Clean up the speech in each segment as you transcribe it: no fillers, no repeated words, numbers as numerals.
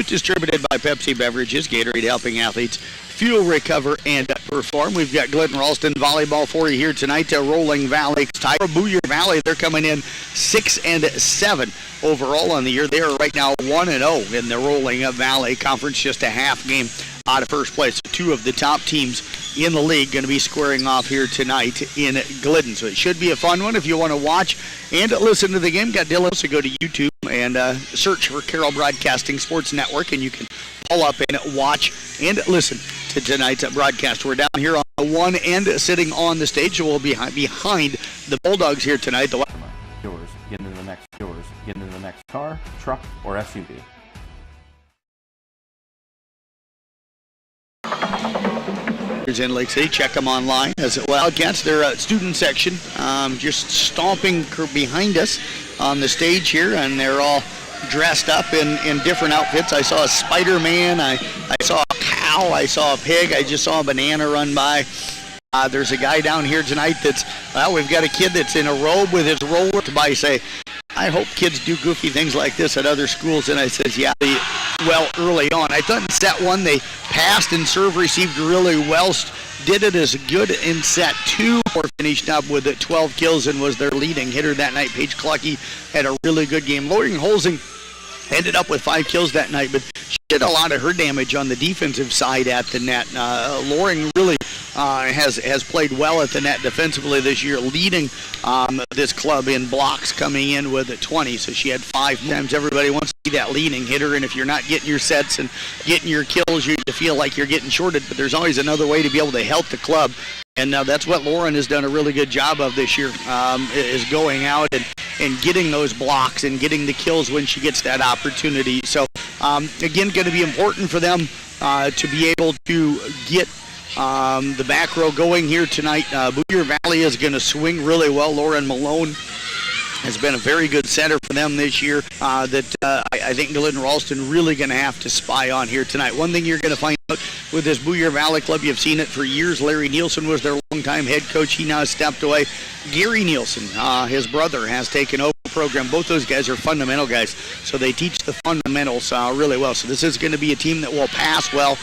Distributed by Pepsi Beverages, Gatorade helping athletes fuel, recover, and perform. We've got Glidden Ralston Volleyball for you here tonight. Rolling Valley, Boyer Valley, they're coming in 6-7 overall on the year. They are right now 1-0 in the Rolling Valley Conference, just a half game out of first place. Two of the top teams in the league going to be squaring off here tonight in Glidden. So it should be a fun one if you want to watch and listen to the game. Got Dylan, so go to YouTube and search for Carroll Broadcasting Sports Network, and you can pull up and watch and listen to tonight's broadcast. We're down here on the one end, sitting on the stage, so we'll be behind the Bulldogs here tonight. Yours, get into the next car, truck, or SUV. In Lake City, check them online as well. Against their student section, just stomping behind us on the stage here, and they're all dressed up in different outfits. I saw a Spider-Man, I saw a cow, I saw a pig, I just saw a banana run by. There's a guy down here tonight we've got a kid that's in a robe with his roller by. Say, I hope kids do goofy things like this at other schools. And I says, yeah, early on. I thought in set one they passed and serve received really well. Did it as good in set two, or finished up with 12 kills and was their leading hitter that night. Paige Clucky had a really good game. Loring Holsing ended up with 5 kills that night, but she did a lot of her damage on the defensive side at the net. Loring really has played well at the net defensively this year, leading this club in blocks, coming in with 20. So she had 5 times. Everybody wants to see that leading hitter, and if you're not getting your sets and getting your kills, you feel like you're getting shorted, but there's always another way to be able to help the club. And that's what Lauren has done a really good job of this year, is going out and getting those blocks and getting the kills when she gets that opportunity. So, again, going to be important for them to be able to get the back row going here tonight. Boyer Valley is going to swing really well. Lauren Malone has been a very good center for them this year that I think Glidden Ralston really going to have to spy on here tonight. One thing you're going to find out with this Boyer Valley club, you've seen it for years. Larry Nielsen was their longtime head coach. He now has stepped away. Gary Nielsen, his brother, has taken over the program. Both those guys are fundamental guys, so they teach the fundamentals really well. So this is going to be a team that will pass well.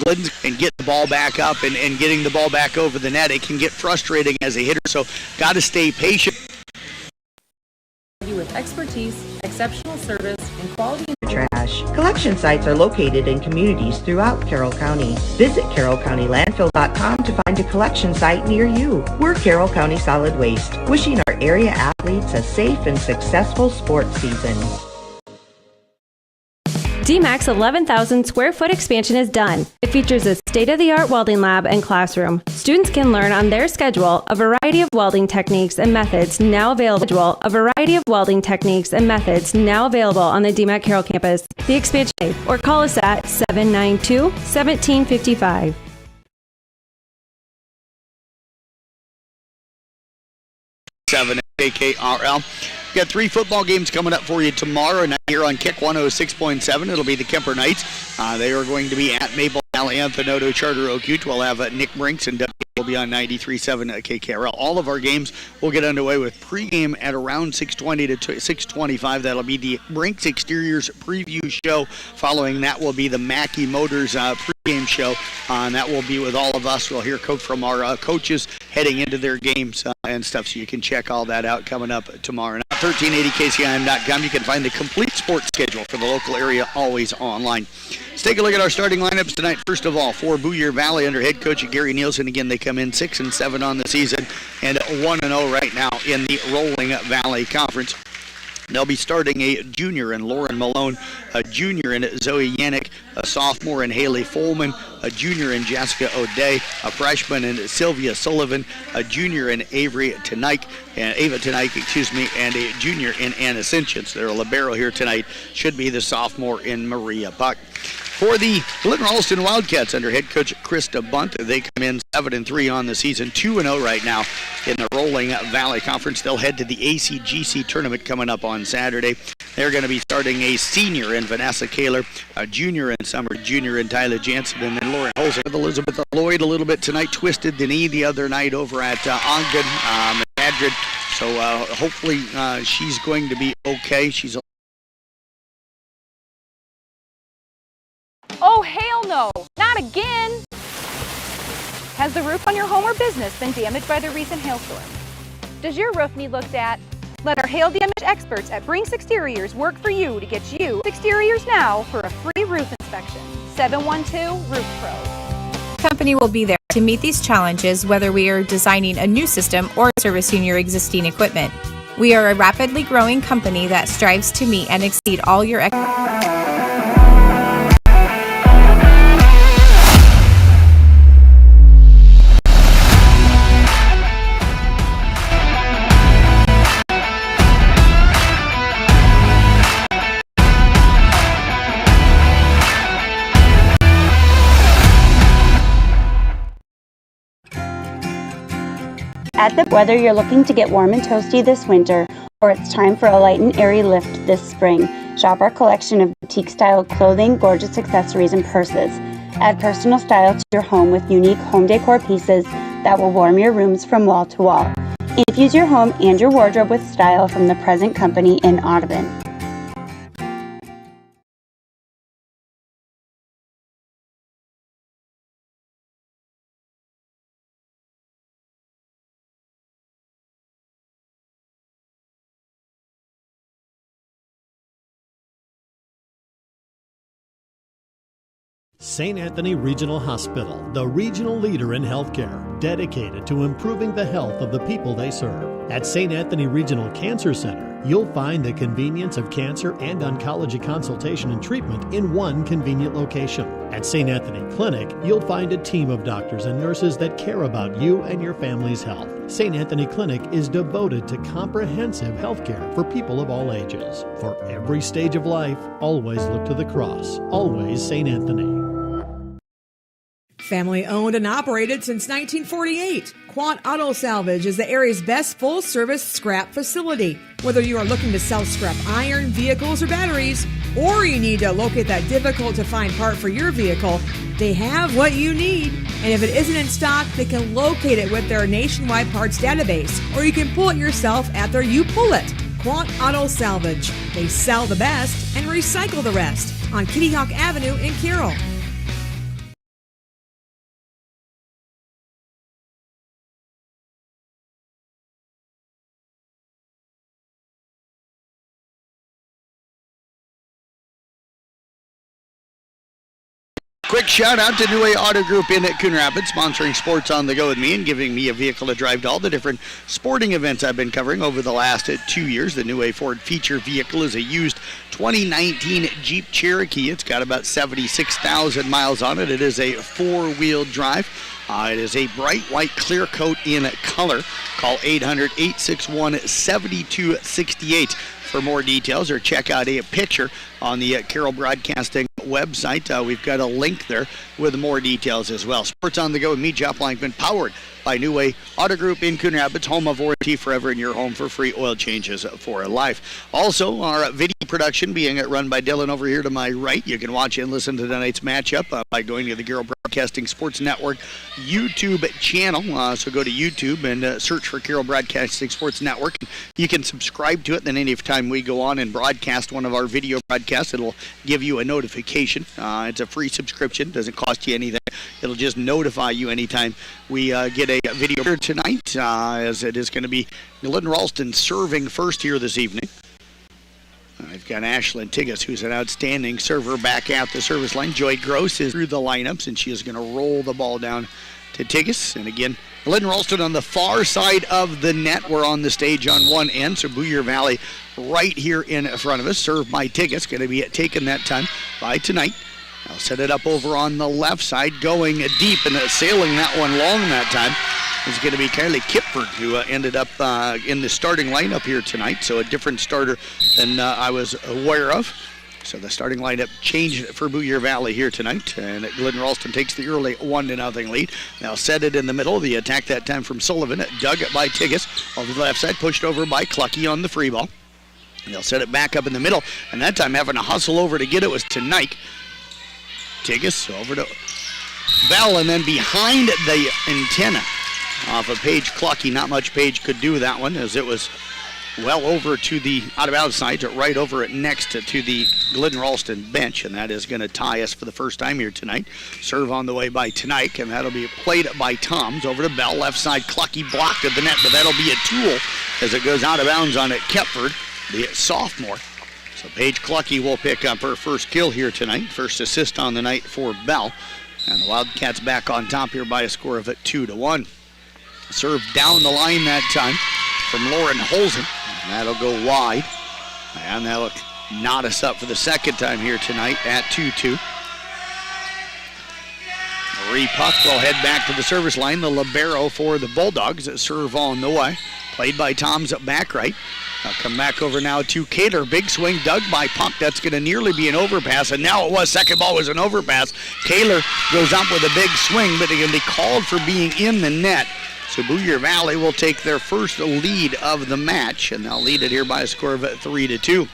Glidden can get the ball back up and getting the ball back over the net. It can get frustrating as a hitter, so got to stay patient. With expertise, exceptional service, and quality trash. Collection sites are located in communities throughout Carroll County. Visit carrollcountylandfill.com to find a collection site near you. We're Carroll County Solid Waste, wishing our area athletes a safe and successful sports season. DMAC's 11,000 square foot expansion is done. It features a state-of-the-art welding lab and classroom. Students can learn on their schedule a variety of welding techniques and methods now available on the DMAC Carroll campus. The expansion, or call us at 792-1755. KKRL. We've got 3 football games coming up for you tomorrow night here on Kick 106.7. It'll be the Kemper Knights. They are going to be at Maple Valley Anthony Charter Oak Ute. We'll have Nick Brinks and will be on 93.7 KKRL. All of our games will get underway with pregame at around 6:20 to 6:25. That'll be the Brinks Exteriors preview show. Following that will be the Mackey Motors pregame show, and that will be with all of us. We'll hear from our coaches heading into their games and stuff, so you can check all that out coming up tomorrow night. 1380kcim.com. You can find the complete sports schedule for the local area always online. Let's take a look at our starting lineups tonight. First of all, for Boyer Valley under head coach Gary Nielsen. Again, they come in 6-7 on the season and 1-0 right now in the Rolling Valley Conference. They'll be starting a junior in Lauren Malone, a junior in Zoe Yannick, a sophomore in Haley Folman, a junior in Jessica O'Day, a freshman in Sylvia Sullivan, a junior in Ava Tanaik, and a junior in Anna Sinchins. Their libero here tonight should be the sophomore in Maria Buck. For the Glidden Ralston Wildcats under head coach Krista Bunt, they come in 7-3 on the season, 2-0 right now in the Rolling Valley Conference. They'll head to the ACGC tournament coming up on Saturday. They're going to be starting a senior in Vanessa Kaler, a junior in Summer, junior in Tyler Jansen, and then Lauren Holzer with Elizabeth Lloyd a little bit tonight. Twisted the knee the other night over at Ogden, Madrid. So hopefully she's going to be okay. She's not again! Has the roof on your home or business been damaged by the recent hailstorm? Does your roof need looked at? Let our hail damage experts at Brinks Exteriors work for you to get you exteriors now for a free roof inspection. 712 Roof Pro. Company will be there to meet these challenges, whether we are designing a new system or servicing your existing equipment. We are a rapidly growing company that strives to meet and exceed all your Whether you're looking to get warm and toasty this winter, or it's time for a light and airy lift this spring, shop our collection of boutique-style clothing, gorgeous accessories, and purses. Add personal style to your home with unique home decor pieces that will warm your rooms from wall to wall. Infuse your home and your wardrobe with style from the present company in Audubon. St. Anthony Regional Hospital, the regional leader in healthcare, dedicated to improving the health of the people they serve. At St. Anthony Regional Cancer Center, you'll find the convenience of cancer and oncology consultation and treatment in one convenient location. At St. Anthony Clinic, you'll find a team of doctors and nurses that care about you and your family's health. St. Anthony Clinic is devoted to comprehensive healthcare for people of all ages. For every stage of life, always look to the cross. Always St. Anthony. Family owned and operated since 1948, Quant Auto Salvage is the area's best full-service scrap facility. Whether you are looking to sell scrap iron, vehicles, or batteries, or you need to locate that difficult-to-find part for your vehicle, they have what you need. And if it isn't in stock, they can locate it with their nationwide parts database, or you can pull it yourself at their You Pull It. Quant Auto Salvage. They sell the best and recycle the rest on Kitty Hawk Avenue in Carroll. Quick shout out to New Way Auto Group in Coon Rapids, sponsoring Sports on the Go with me and giving me a vehicle to drive to all the different sporting events I've been covering over the last 2 years. The New Way Ford feature vehicle is a used 2019 Jeep Cherokee. It's got about 76,000 miles on it. It is a four-wheel drive. It is a bright white clear coat in color. Call 800-861-7268 for more details, or check out a picture on the Carroll Broadcasting website. We've got a link there with more details as well. Sports on the Go with me, Jeff Blankman, powered by New Way Auto Group in Coon Rapids, home of warranty forever in your home for free oil changes for life. Also, our video production being run by Dylan over here to my right. You can watch and listen to tonight's matchup by going to the Carroll Broadcasting Sports Network YouTube channel. So go to YouTube and search for Carroll Broadcasting Sports Network. You can subscribe to it, then any time we go on and broadcast one of our video broadcasts, it'll give you a notification. It's a free subscription, doesn't cost you anything. It'll just notify you anytime we get a video here tonight, as it is going to be Glidden Ralston serving first here this evening. I've got Ashlyn Tigas, who's an outstanding server, back at the service line. Joy Gross is through the lineups, and she is going to roll the ball down to Tigas. And again, Glidden Ralston on the far side of the net. We're on the stage on one end, so Booyer Valley right here in front of us. Served by Tigas, going to be taken that time by Tonight. I'll set it up over on the left side, going deep and sailing that one long that time. It's going to be Kylie Kipford, who ended up in the starting lineup here tonight, so a different starter than I was aware of. So the starting lineup changed for Booyer Valley here tonight, and Glidden Ralston takes the early 1-0 lead. Now set it in the middle. The attack that time from Sullivan, dug it by Tigas over the left side, pushed over by Clucky on the free ball. They'll set it back up in the middle, and that time having to hustle over to get it was Tonight. Tigas over to Bell, and then behind the antenna off of Paige Clucky. Not much Paige could do that one, as it was well over to the out-of-bounds side, right over it next to the Glidden Ralston bench, and that is going to tie us for the first time here tonight. Serve on the way by Tonight, and that'll be played by Toms over to Bell. Left side, Clucky blocked at the net, but that'll be a tool as it goes out of bounds on it. Kepford, the sophomore. So Paige Clucky will pick up her first kill here tonight. First assist on the night for Bell. And the Wildcats back on top here by a score of 2-1. Serve down the line that time from Lauren Holzen. And that'll go wide. And that'll knot us up for the second time here tonight at 2-2. Marie Puck will head back to the service line. The libero for the Bulldogs that serve on the way. Played by Toms at back right. I'll come back over now to Kaler. Big swing dug by Puck. That's going to nearly be an overpass. And now it was. Second ball was an overpass. Kaler goes up with a big swing, but they're going to be called for being in the net. So Boyer Valley will take their first lead of the match, and they'll lead it here by a score of 3-2.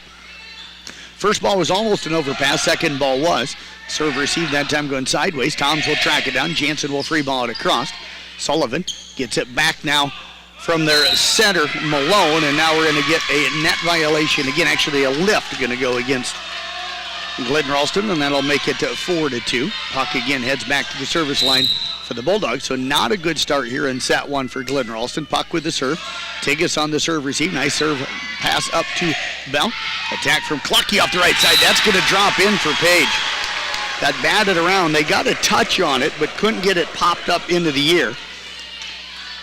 First ball was almost an overpass. Second ball was. Serve received that time going sideways. Toms will track it down. Jansen will free ball it across. Sullivan gets it back now from their center, Malone, and now we're going to get a net violation again. Actually, a lift going to go against Glidden Ralston, and that'll make it 4-2. Puck again heads back to the service line for the Bulldogs, so not a good start here in set one for Glidden Ralston. Puck with the serve. Tigas on the serve receive. Nice serve pass up to Bell. Attack from Clucky off the right side. That's going to drop in for Page. Got batted around. They got a touch on it, but couldn't get it popped up into the air.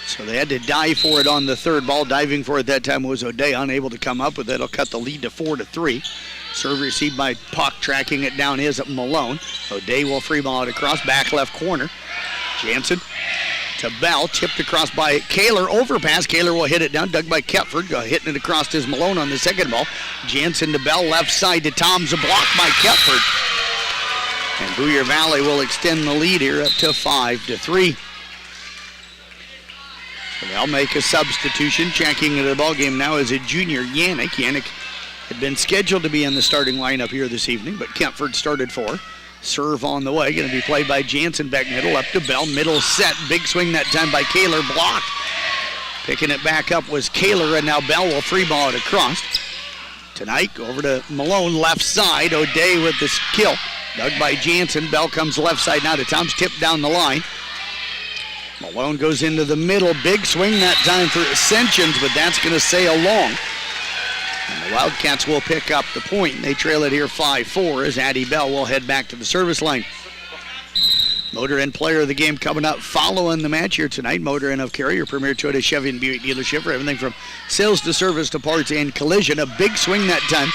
So they had to dive for it on the third ball. Diving for it that time was O'Day, unable to come up with it. It'll cut the lead to 4-3. Serve received by Puck, tracking it down is Malone. O'Day will free ball it across, back left corner. Jansen to Bell, tipped across by Kaler, overpass. Kaler will hit it down, dug by Kepford, hitting it across is Malone on the second ball. Jansen to Bell, left side to Toms, a block by Kepford. And Boyer Valley will extend the lead here up to 5-3. So they'll make a substitution. Checking into the ballgame now is a junior, Yannick. Yannick had been scheduled to be in the starting lineup here this evening, but Kempford started for. Serve on the way, going to be played by Jansen back middle, up to Bell, middle set. Big swing that time by Kaler, blocked. Picking it back up was Kaler, and now Bell will free ball it across. Tonight, over to Malone, left side. O'Day with this kill. Dug by Jansen. Bell comes left side now to Toms, tipped down the line. Malone goes into the middle. Big swing that time for Ascensions, but that's going to sail long. And the Wildcats will pick up the point. They trail it here 5-4 as Addie Bell will head back to the service line. Motor Inn player of the game coming up following the match here tonight. Motor Inn of Cary, your premier Toyota Chevy and Buick dealership for everything from sales to service to parts and collision. A big swing that time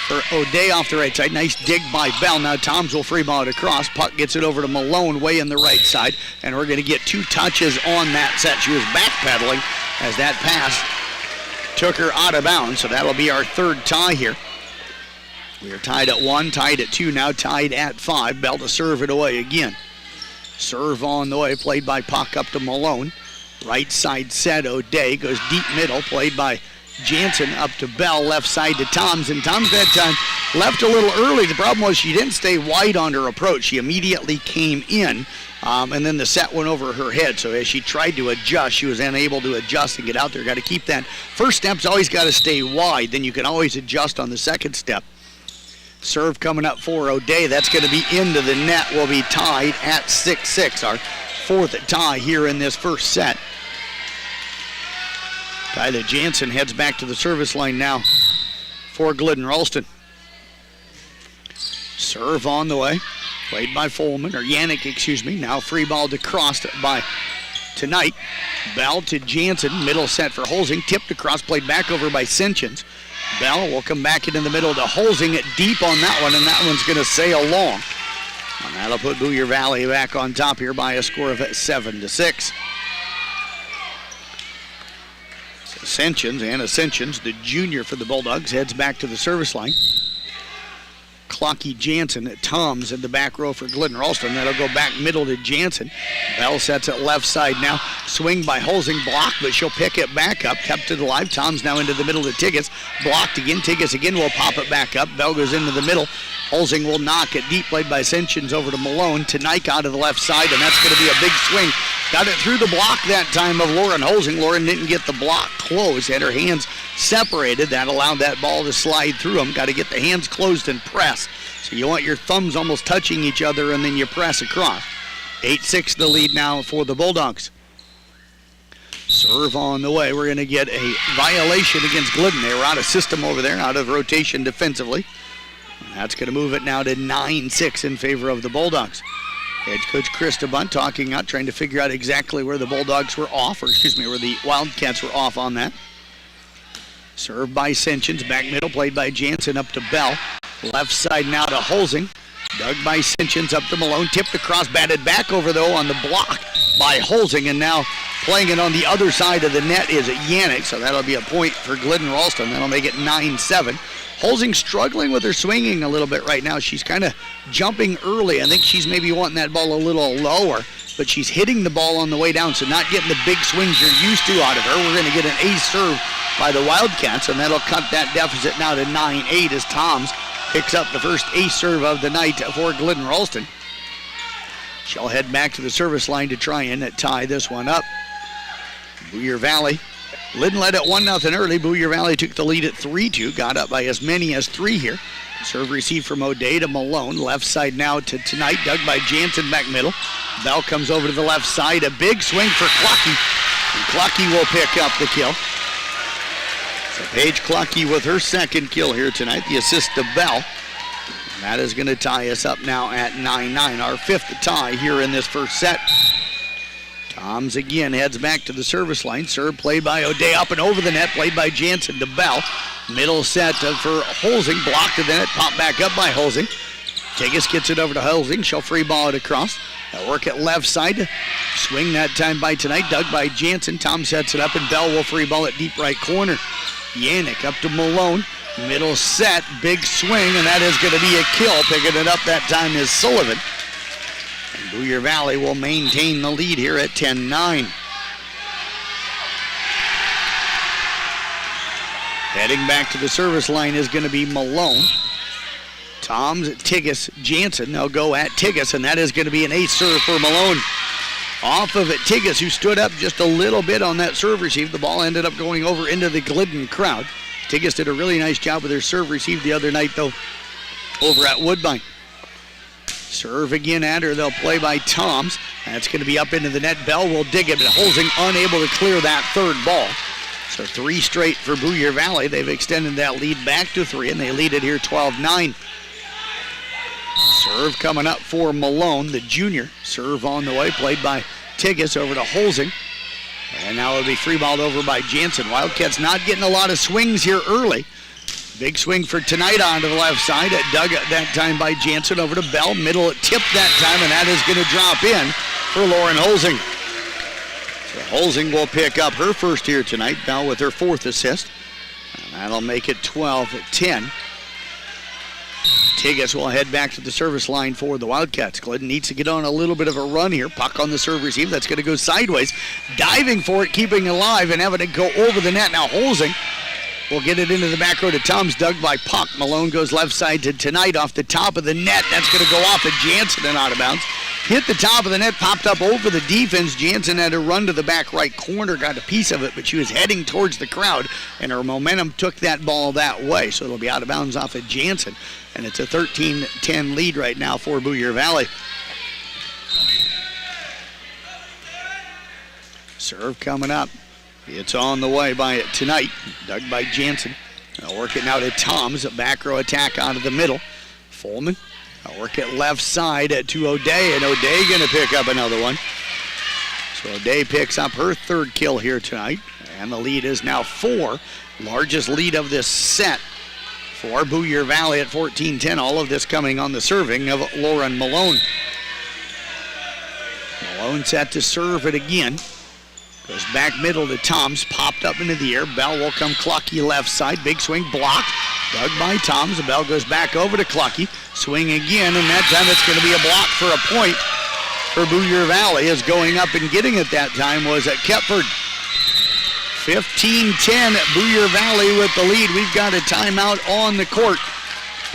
for O'Day off the right side. Nice dig by Bell. Now Toms will free ball it across. Puck gets it over to Malone way in the right side. And we're going to get 2 touches on that set. She was backpedaling as that pass took her out of bounds. So that'll be our third tie here. We are tied at 1, tied at 2, now tied at 5. Bell to serve it away again. Serve on the way, played by Puck up to Malone. Right side set, O'Day goes deep middle, played by Jansen up to Bell, left side to Toms, and Toms that time left a little early. The problem was she didn't stay wide on her approach. She immediately came in, and then the set went over her head. So as she tried to adjust, she was unable to adjust and get out there. Got to keep that. First step's always got to stay wide, then you can always adjust on the second step. Serve coming up for O'Day. That's going to be into the net. We'll be tied at 6-6. Our fourth tie here in this first set. Tyler Jansen heads back to the service line now for Glidden Ralston. Serve on the way. Played by Yannick, excuse me. Now free ball to cross by Tonight. Bell to Jansen. Middle set for Holzing. Tipped across. Played back over by Sinchins. Bell will come back into the middle to Holzing it deep on that one, and that one's going to sail long. And that'll put Boyer Valley back on top here by a score of 7-6. Ascensions, the junior for the Bulldogs, heads back to the service line. Clocky Jansen at Toms in the back row for Glidden Ralston. That'll go back middle to Jansen. Bell sets it left side now. Swing by Holzing, blocked, but she'll pick it back up. Kept it alive. Toms now into the middle to Tigas. Blocked again. Tigas again will pop it back up. Bell goes into the middle. Holsing will knock it deep, played by Ascensions over to Malone. Tonight out of the left side, and that's going to be a big swing. Got it through the block that time of Lauren Holsing. Lauren didn't get the block closed, had her hands separated. That allowed that ball to slide through them. Got to get the hands closed and press. So you want your thumbs almost touching each other, and then you press across. 8-6 the lead now for the Bulldogs. Serve on the way. We're going to get a violation against Glidden. They were out of system over there, out of rotation defensively. That's going to move it now to 9-6 in favor of the Bulldogs. Head coach Krista Bunt talking out, trying to figure out exactly where the Bulldogs were off, or excuse me, where the Wildcats were off on that. Served by Ascensions, back middle, played by Jansen up to Bell. Left side now to Holsing. Dug by Ascensions up to Malone, tipped across, batted back over though on the block by Holsing, and now playing it on the other side of the net is Yannick, so that'll be a point for Glidden Ralston. That'll make it 9-7. Holsing struggling with her swinging a little bit right now. She's kind of jumping early. I think she's maybe wanting that ball a little lower, but she's hitting the ball on the way down, so not getting the big swings you're used to out of her. We're going to get an ace serve by the Wildcats, and that'll cut that deficit now to 9-8 as Toms picks up the first ace serve of the night for Glidden Ralston. She'll head back to the service line to try and tie this one up. Boyer Valley. Glidden led at 1-0 early. Boyer Valley took the lead at 3-2. Got up by as many as 3 here. Serve received from O'Day to Malone. Left side now to Tonight. Dug by Jansen back middle. Bell comes over to the left side. A big swing for Clucky. And Clucky will pick up the kill. So Paige Clucky with her second kill here tonight. The assist to Bell. And that is going to tie us up now at 9-9. Our fifth tie here in this first set. Toms again heads back to the service line. Serve played by O'Day up and over the net, played by Jansen to Bell. Middle set for Holsing, blocked to the net, popped back up by Holsing. Tigas gets it over to Holsing. She'll free ball it across. They'll work it left side. Swing that time by Tonight, dug by Jansen. Tom sets it up and Bell will free ball it deep right corner. Yannick up to Malone. Middle set, big swing, and that is going to be a kill. Picking it up that time is Sullivan. And Boyer Valley will maintain the lead here at 10-9. Heading back to the service line is going to be Malone. Toms, Tigas, Jansen. They'll go at Tigas, and that is going to be an ace serve for Malone. Off of it, Tigas, who stood up just a little bit on that serve receive. The ball ended up going over into the Glidden crowd. Tigas did a really nice job with her serve receive the other night, though, over at Woodbine. Serve again at her. They'll play by Toms. That's going to be up into the net. Bell will dig it, but Holsing unable to clear that third ball. So 3 straight for Boyer Valley. They've extended that lead back to 3, and they lead it here 12-9. Serve coming up for Malone, the junior. Serve on the way, played by Tigas over to Holsing. And now it'll be free-balled over by Jansen. Wildcats not getting a lot of swings here early. Big swing for Tonight onto the left side. Dug that time by Jansen over to Bell. Middle tipped that time, and that is going to drop in for Lauren Holsing. So Holsing will pick up her first here tonight. Bell with her 4th assist. And that'll make it 12-10. Tigas will head back to the service line for the Wildcats. Glidden needs to get on a little bit of a run here. Puck on the serve receive. That's going to go sideways. Diving for it, keeping it alive, and having it go over the net. Now Holsing will get it into the back row to Toms, dug by Puck. Malone goes left side to Tonight off the top of the net. That's going to go off of Jansen and out of bounds. Hit the top of the net, popped up over the defense. Jansen had to run to the back right corner, got a piece of it, but she was heading towards the crowd, and her momentum took that ball that way. So it'll be out of bounds off of Jansen, and it's a 13-10 lead right now for Boyer Valley. Serve coming up. It's on the way by Tonight, dug by Jansen. They'll work it now to Toms, a back row attack out of the middle. Folman. I'll work it left side to O'Day, and O'Day going to pick up another one. So O'Day picks up her 3rd kill here tonight, and the lead is now 4. Largest lead of this set for Boyer Valley at 14-10. All of this coming on the serving of Lauren Malone. Malone set to serve it again. Goes back middle to Toms, popped up into the air. Bell will come Clucky left side. Big swing blocked. Dug by Toms. The Bell goes back over to Clucky. Swing again, and that time it's going to be a block for a point for Boyer Valley. As going up and getting it that time was at Kepford. 15-10 Boyer Valley with the lead. We've got a timeout on the court.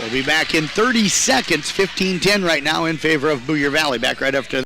We'll be back in 30 seconds, 15-10 right now in favor of Boyer Valley. Back right after that.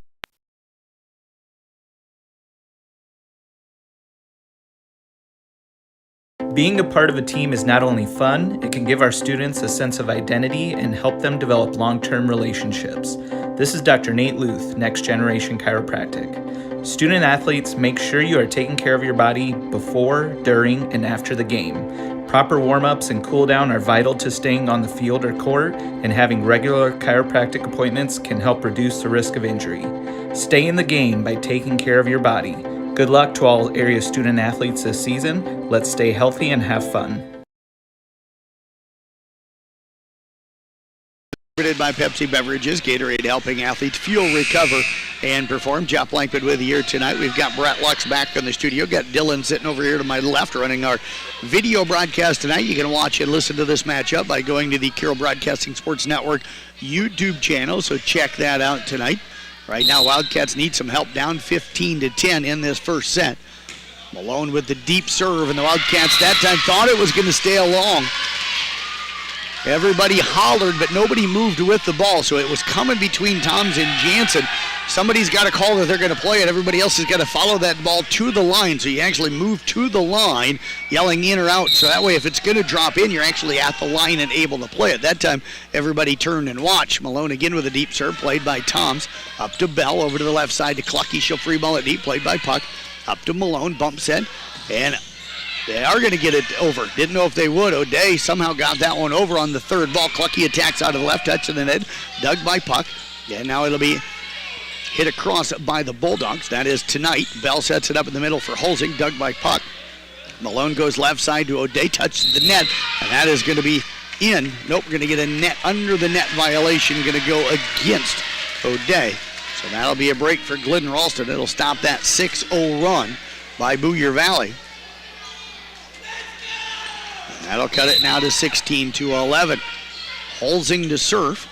Being a part of a team is not only fun, it can give our students a sense of identity and help them develop long-term relationships. This is Dr. Nate Luth, Next Generation Chiropractic. Student athletes, make sure you are taking care of your body before, during, and after the game. Proper warm-ups and cool-down are vital to staying on the field or court, and having regular chiropractic appointments can help reduce the risk of injury. Stay in the game by taking care of your body. Good luck to all area student athletes this season. Let's stay healthy and have fun. By Pepsi Beverages, Gatorade helping athletes fuel, recover, and perform. Jeff Blankman with you here tonight. We've got Brett Lux back in the studio. Got Dylan sitting over here to my left running our video broadcast tonight. You can watch and listen to this matchup by going to the Carroll Broadcasting Sports Network YouTube channel, so check that out tonight. Right now, Wildcats need some help, down 15-10 in this first set. Malone with the deep serve, and the Wildcats that time thought it was going to stay along. Everybody hollered, but nobody moved with the ball, so it was coming between Toms and Jansen. Somebody's got to call that they're going to play it. Everybody else has got to follow that ball to the line, so you actually move to the line, yelling in or out, so that way if it's going to drop in, you're actually at the line and able to play it. That time, everybody turned and watched. Malone again with a deep serve, played by Toms. Up to Bell, over to the left side to Clucky. She'll free ball it deep, played by Puck. Up to Malone, bump set, and they are going to get it over. Didn't know if they would. O'Day somehow got that one over on the third ball. Clucky attacks out of the left, touch of the net, dug by Puck. And now it'll be hit across by the Bulldogs. That is tonight. Bell sets it up in the middle for Holzing, dug by Puck. Malone goes left side to O'Day, touches the net, and that is going to be in. Nope, we're going to get a net under the net violation, going to go against O'Day. So that'll be a break for Glidden Ralston. It'll stop that 6-0 run by Boyer Valley. That'll cut it now to 16-11. Holzing to serve.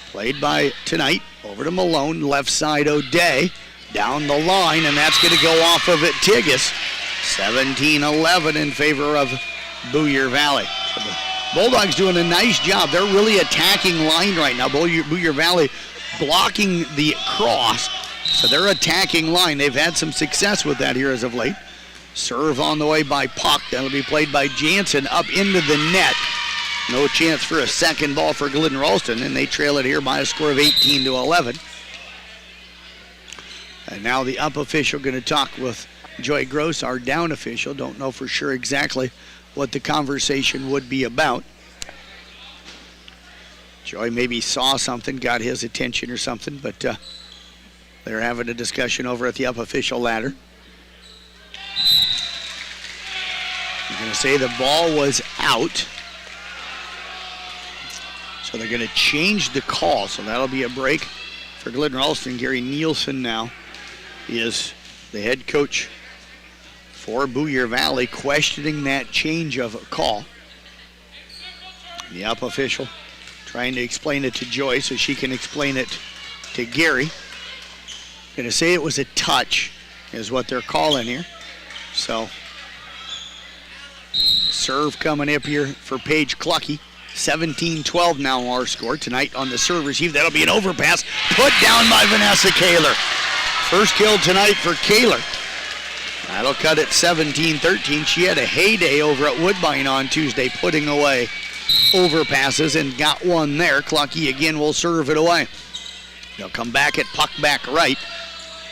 Played by tonight. Over to Malone. Left side O'Day. Down the line, and that's going to go off of it. Tigas. 17-11 in favor of Boyer Valley. So the Bulldogs doing a nice job. They're really attacking line right now. Boyer Valley blocking the cross. So they're attacking line. They've had some success with that here as of late. Serve on the way by Puck. That'll be played by Jansen up into the net. No chance for a second ball for Glidden Ralston, and they trail it here by a score of 18-11. And now the up official going to talk with Joy Gross, our down official. Don't know for sure exactly what the conversation would be about. Joy maybe saw something, got his attention or something, but they're having a discussion over at the up official ladder. I'm going to say the ball was out. So they're going to change the call. So that'll be a break for Glidden Ralston. Gary Nielsen now is the head coach for Boyer Valley, questioning that change of call. The up official trying to explain it to Joy so she can explain it to Gary. Going to say it was a touch is what they're calling here. So serve coming up here for Paige Clucky. 17-12 now our score tonight on the serve receive. That'll be an overpass put down by Vanessa Kaler. First kill tonight for Kaler. That'll cut it 17-13. She had a heyday over at Woodbine on Tuesday, putting away overpasses and got one there. Clucky again will serve it away. They'll come back at Puck back right.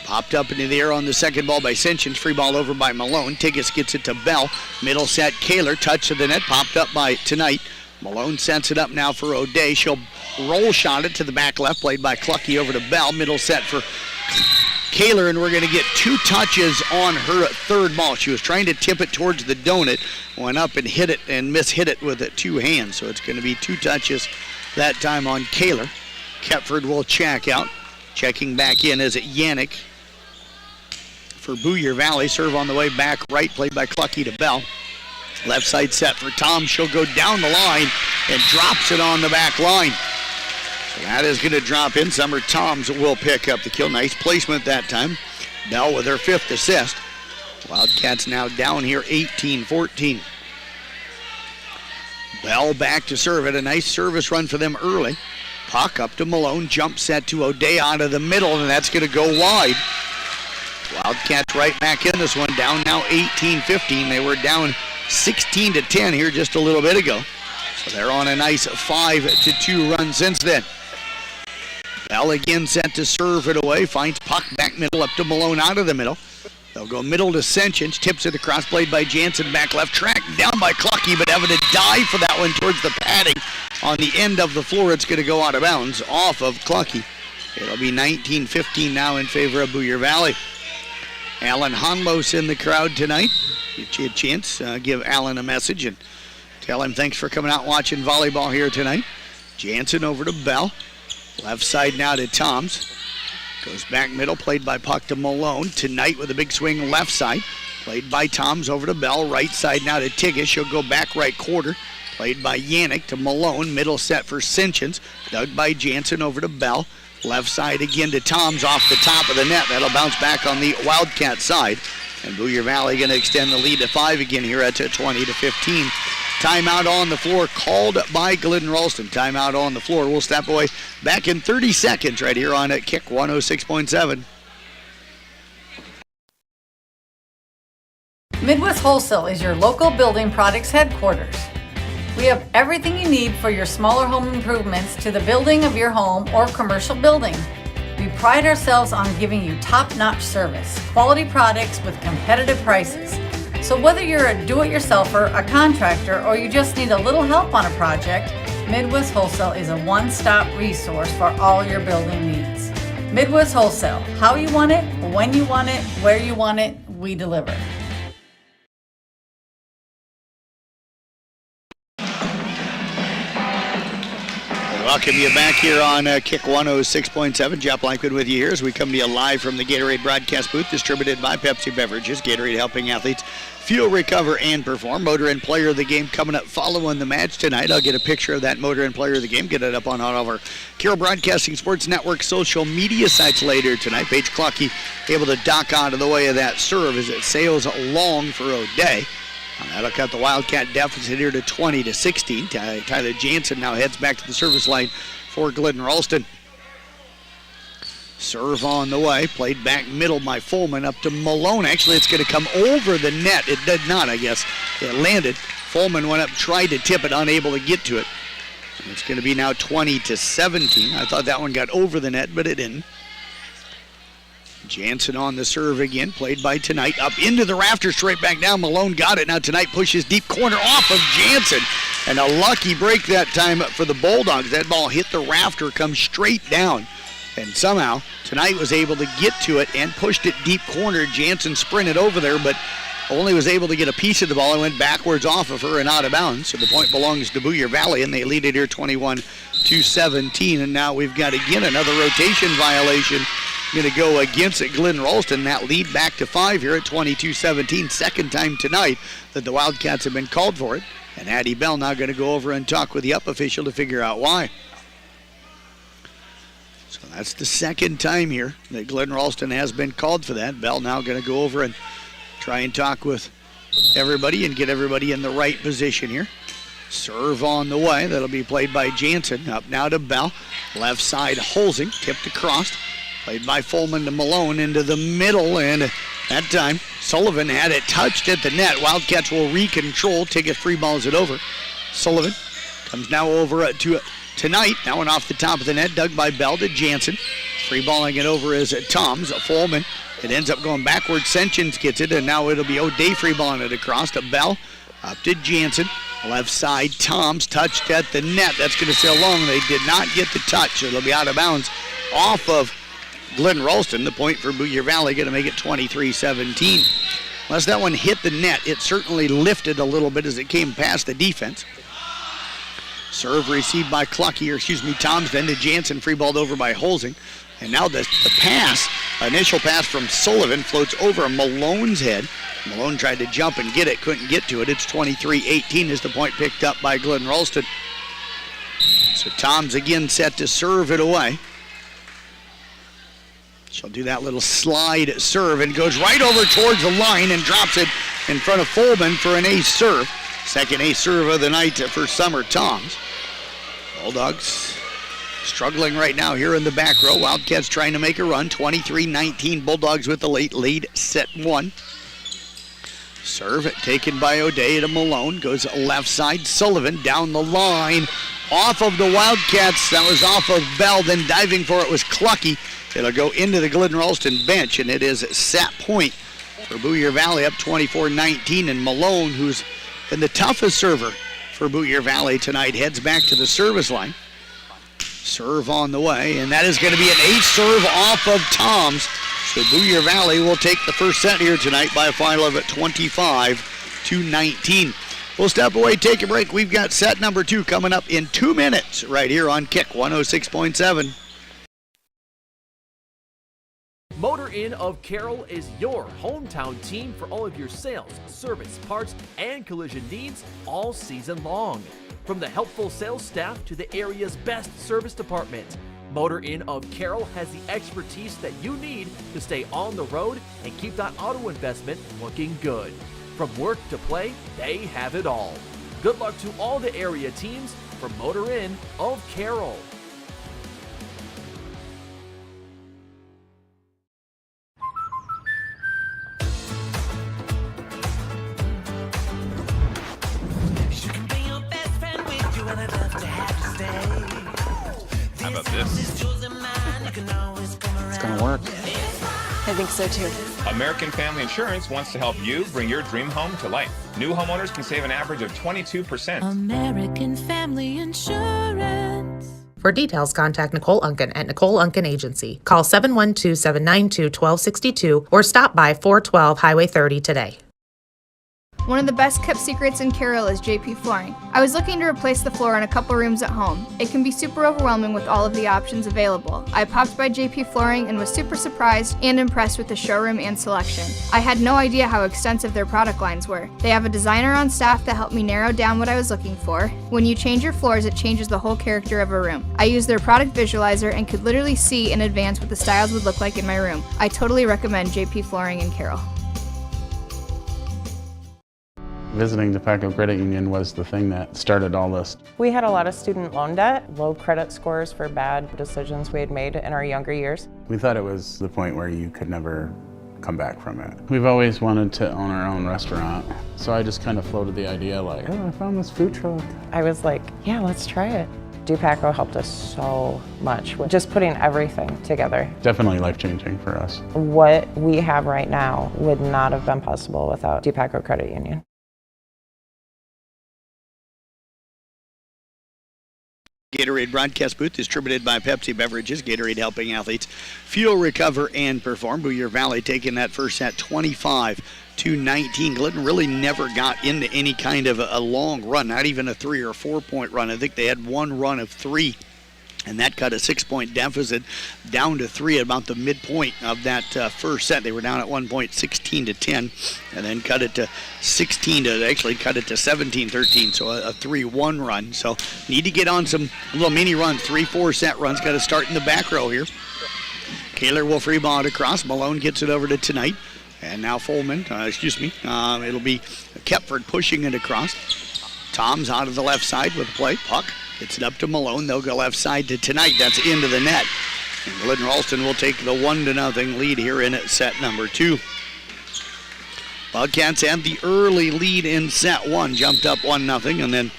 Popped up into the air on the second ball by Sinchins. Free ball over by Malone. Tigas gets it to Bell. Middle set Kaler. Touch to the net. Popped up by tonight. Malone sets it up now for O'Day. She'll roll shot it to the back left. Played by Clucky over to Bell. Middle set for Kaler, and we're going to get two touches on her third ball. She was trying to tip it towards the donut. Went up and hit it and mishit it with it two hands. So it's going to be two touches that time on Kaler. Kepford will check out. Checking back in is Yannick for Boyer Valley. Serve on the way back right, played by Clucky to Bell. Left side set for Tom. She'll go down the line and drops it on the back line. So that is going to drop in. Summer Toms will pick up the kill. Nice placement that time. Bell with her fifth assist. Wildcats now down here 18-14. Bell back to serve it. A nice service run for them early. Puck up to Malone. Jump set to O'Day out of the middle, and that's going to go wide. Wildcats right back in this one. Down now 18-15. They were down 16-10 here just a little bit ago. So they're on a nice 5-2 run since then. Bell again set to serve it away. Finds puck back middle up to Malone out of the middle. They'll go middle to Senchins. Tips it across, played by Jansen. Back left, tracked down by Clucky, but having to dive for that one towards the padding on the end of the floor. It's going to go out of bounds off of Clucky. It'll be 19-15 now in favor of Boyer Valley. Alan Honlos in the crowd tonight. Get you a chance. Give Alan a message and tell him thanks for coming out watching volleyball here tonight. Jansen over to Bell. Left side now to Toms. Goes back middle, played by puck to Malone. Tonight with a big swing left side. Played by Toms over to Bell. Right side now to Tigges. She'll go back right quarter. Played by Yannick to Malone. Middle set for Senchins. Dug by Jansen over to Bell. Left side again to Toms off the top of the net. That'll bounce back on the Wildcat side. And Boyer Valley going to extend the lead to 5 again here at 20-15. Timeout on the floor called by Glidden Ralston. Timeout on the floor. We'll step away back in 30 seconds right here on Kick 106.7. Midwest Wholesale is your local building products headquarters. We have everything you need for your smaller home improvements to the building of your home or commercial building. We pride ourselves on giving you top-notch service, quality products with competitive prices. So whether you're a do-it-yourselfer, a contractor, or you just need a little help on a project, Midwest Wholesale is a one-stop resource for all your building needs. Midwest Wholesale, how you want it, when you want it, where you want it, we deliver. Welcome you back here on Kick 106.7. Jeff Blankwood with you here as we come to you live from the Gatorade broadcast booth, distributed by Pepsi Beverages. Gatorade helping athletes fuel, recover, and perform. Motor and player of the game coming up following the match tonight. I'll get a picture of that motor and player of the game, get it up on all of our Carroll Broadcasting Sports Network social media sites later tonight. Paige Clucky able to dock out of the way of that serve as it sails long for O'Day. That'll cut the Wildcat deficit here to 20-16. Tyler Jansen now heads back to the service line for Glidden Ralston. Serve on the way, played back middle by Fullman up to Malone. Actually, it's going to come over the net. It did not, I guess. It landed. Fullman went up, tried to tip it, unable to get to it. And it's going to be now 20-17. I thought that one got over the net, but it didn't. Jansen on the serve again, played by Tonight. Up into the rafters, straight back down. Malone got it. Now Tonight pushes deep corner off of Jansen. And a lucky break that time for the Bulldogs. That ball hit the rafter, comes straight down. And somehow Tonight was able to get to it and pushed it deep corner. Jansen sprinted over there, but only was able to get a piece of the ball and went backwards off of her and out of bounds. So the point belongs to Boyer Valley, and they lead it here 21-17. And now we've got again another rotation violation going to go against Glidden Ralston. That lead back to 5 here at 22-17. Second time tonight that the Wildcats have been called for it. And Addie Bell now going to go over and talk with the up official to figure out why. So that's the second time here that Glidden Ralston has been called for that. Bell now going to go over and try and talk with everybody and get everybody in the right position here. Serve on the way. That'll be played by Jansen. Up now to Bell. Left side Holzing. Tipped across. Played by Fullman to Malone into the middle, and that time Sullivan had it touched at the net. Wildcats will recontrol. Ticket free balls it over. Sullivan comes now over to Tonight. That one off the top of the net, dug by Bell to Jansen. Free balling it over is Toms. Fullman. It ends up going backwards. Senchins gets it, and now it'll be O'Day free balling it across to Bell. Up to Jansen. Left side, Toms touched at the net. That's going to sail long. They did not get the touch, so it'll be out of bounds off of Glidden Ralston. The point for Boyer Valley, going to make it 23-17. Unless that one hit the net, it certainly lifted a little bit as it came past the defense. Serve received by Clucky, Toms, then to Jansen, free balled over by Holzing. And now the pass, initial pass from Sullivan, floats over Malone's head. Malone tried to jump and get it, couldn't get to it. It's 23-18 as the point picked up by Glidden Ralston. So Toms again set to serve it away. She'll do that little slide serve and goes right over towards the line and drops it in front of Fullman for an ace serve. Second ace serve of the night for Summer Toms. Bulldogs struggling right now here in the back row. Wildcats trying to make a run. 23-19. Bulldogs with the late lead, set 1. Serve taken by O'Day to Malone. Goes left side. Sullivan down the line. Off of the Wildcats. That was off of Bell. Then diving for it was Clucky. It'll go into the Glidden Ralston bench, and it is set point for Boyer Valley, up 24-19. And Malone, who's been the toughest server for Boyer Valley tonight, heads back to the service line. Serve on the way, and that is going to be an ace serve off of Toms. So Boyer Valley will take the first set here tonight by a final of 25-19. We'll step away, take a break. We've got set number 2 coming up in 2 minutes right here on Kick 106.7. Motor Inn of Carroll is your hometown team for all of your sales, service, parts, and collision needs all season long. From the helpful sales staff to the area's best service department, Motor Inn of Carroll has the expertise that you need to stay on the road and keep that auto investment looking good. From work to play, they have it all. Good luck to all the area teams from Motor Inn of Carroll. How about this? It's gonna work. I think so too. American Family Insurance wants to help you bring your dream home to life. New homeowners can save an average of 22%. American Family Insurance. For details, contact Nicole Unken at Nicole Unken Agency. Call 712-792-1262 or stop by 412 Highway 30 today. One of the best kept secrets in Carroll is JP Flooring. I was looking to replace the floor in a couple rooms at home. It can be super overwhelming with all of the options available. I popped by JP Flooring and was super surprised and impressed with the showroom and selection. I had no idea how extensive their product lines were. They have a designer on staff that helped me narrow down what I was looking for. When you change your floors, it changes the whole character of a room. I used their product visualizer and could literally see in advance what the styles would look like in my room. I totally recommend JP Flooring in Carroll. Visiting DePaco Credit Union was the thing that started all this. We had a lot of student loan debt, low credit scores for bad decisions we had made in our younger years. We thought it was the point where you could never come back from it. We've always wanted to own our own restaurant, so I just kind of floated the idea like, oh, I found this food truck. I was like, yeah, let's try it. DePaco helped us so much with just putting everything together. Definitely life-changing for us. What we have right now would not have been possible without DePaco Credit Union. Gatorade broadcast booth distributed by Pepsi Beverages. Gatorade helping athletes fuel, recover, and perform. Boyer Valley taking that first set 25-19. Glidden really never got into any kind of a long run, not even a 3 or 4 point run. I think they had one run of 3, and that cut a 6-point deficit down to 3 at about the midpoint of that first set. They were down at 1 point, 16-10, and then cut it to 16 to actually cut it to 17-13. So a 3-1 run. So need to get on some little mini runs, 3-4 set runs. Got to start in the back row here. Kaler will free ball it across. Malone gets it over to Tonight, and now Fullman. It'll be Kepford pushing it across. Tom's out of the left side with a play. Puck. Gets it up to Malone. They'll go left side to Tonight. That's into the net. And Glidden Ralston will take the 1-0 lead here in set number 2. Wildcats had the early lead in set 1. Jumped up 1-0 and then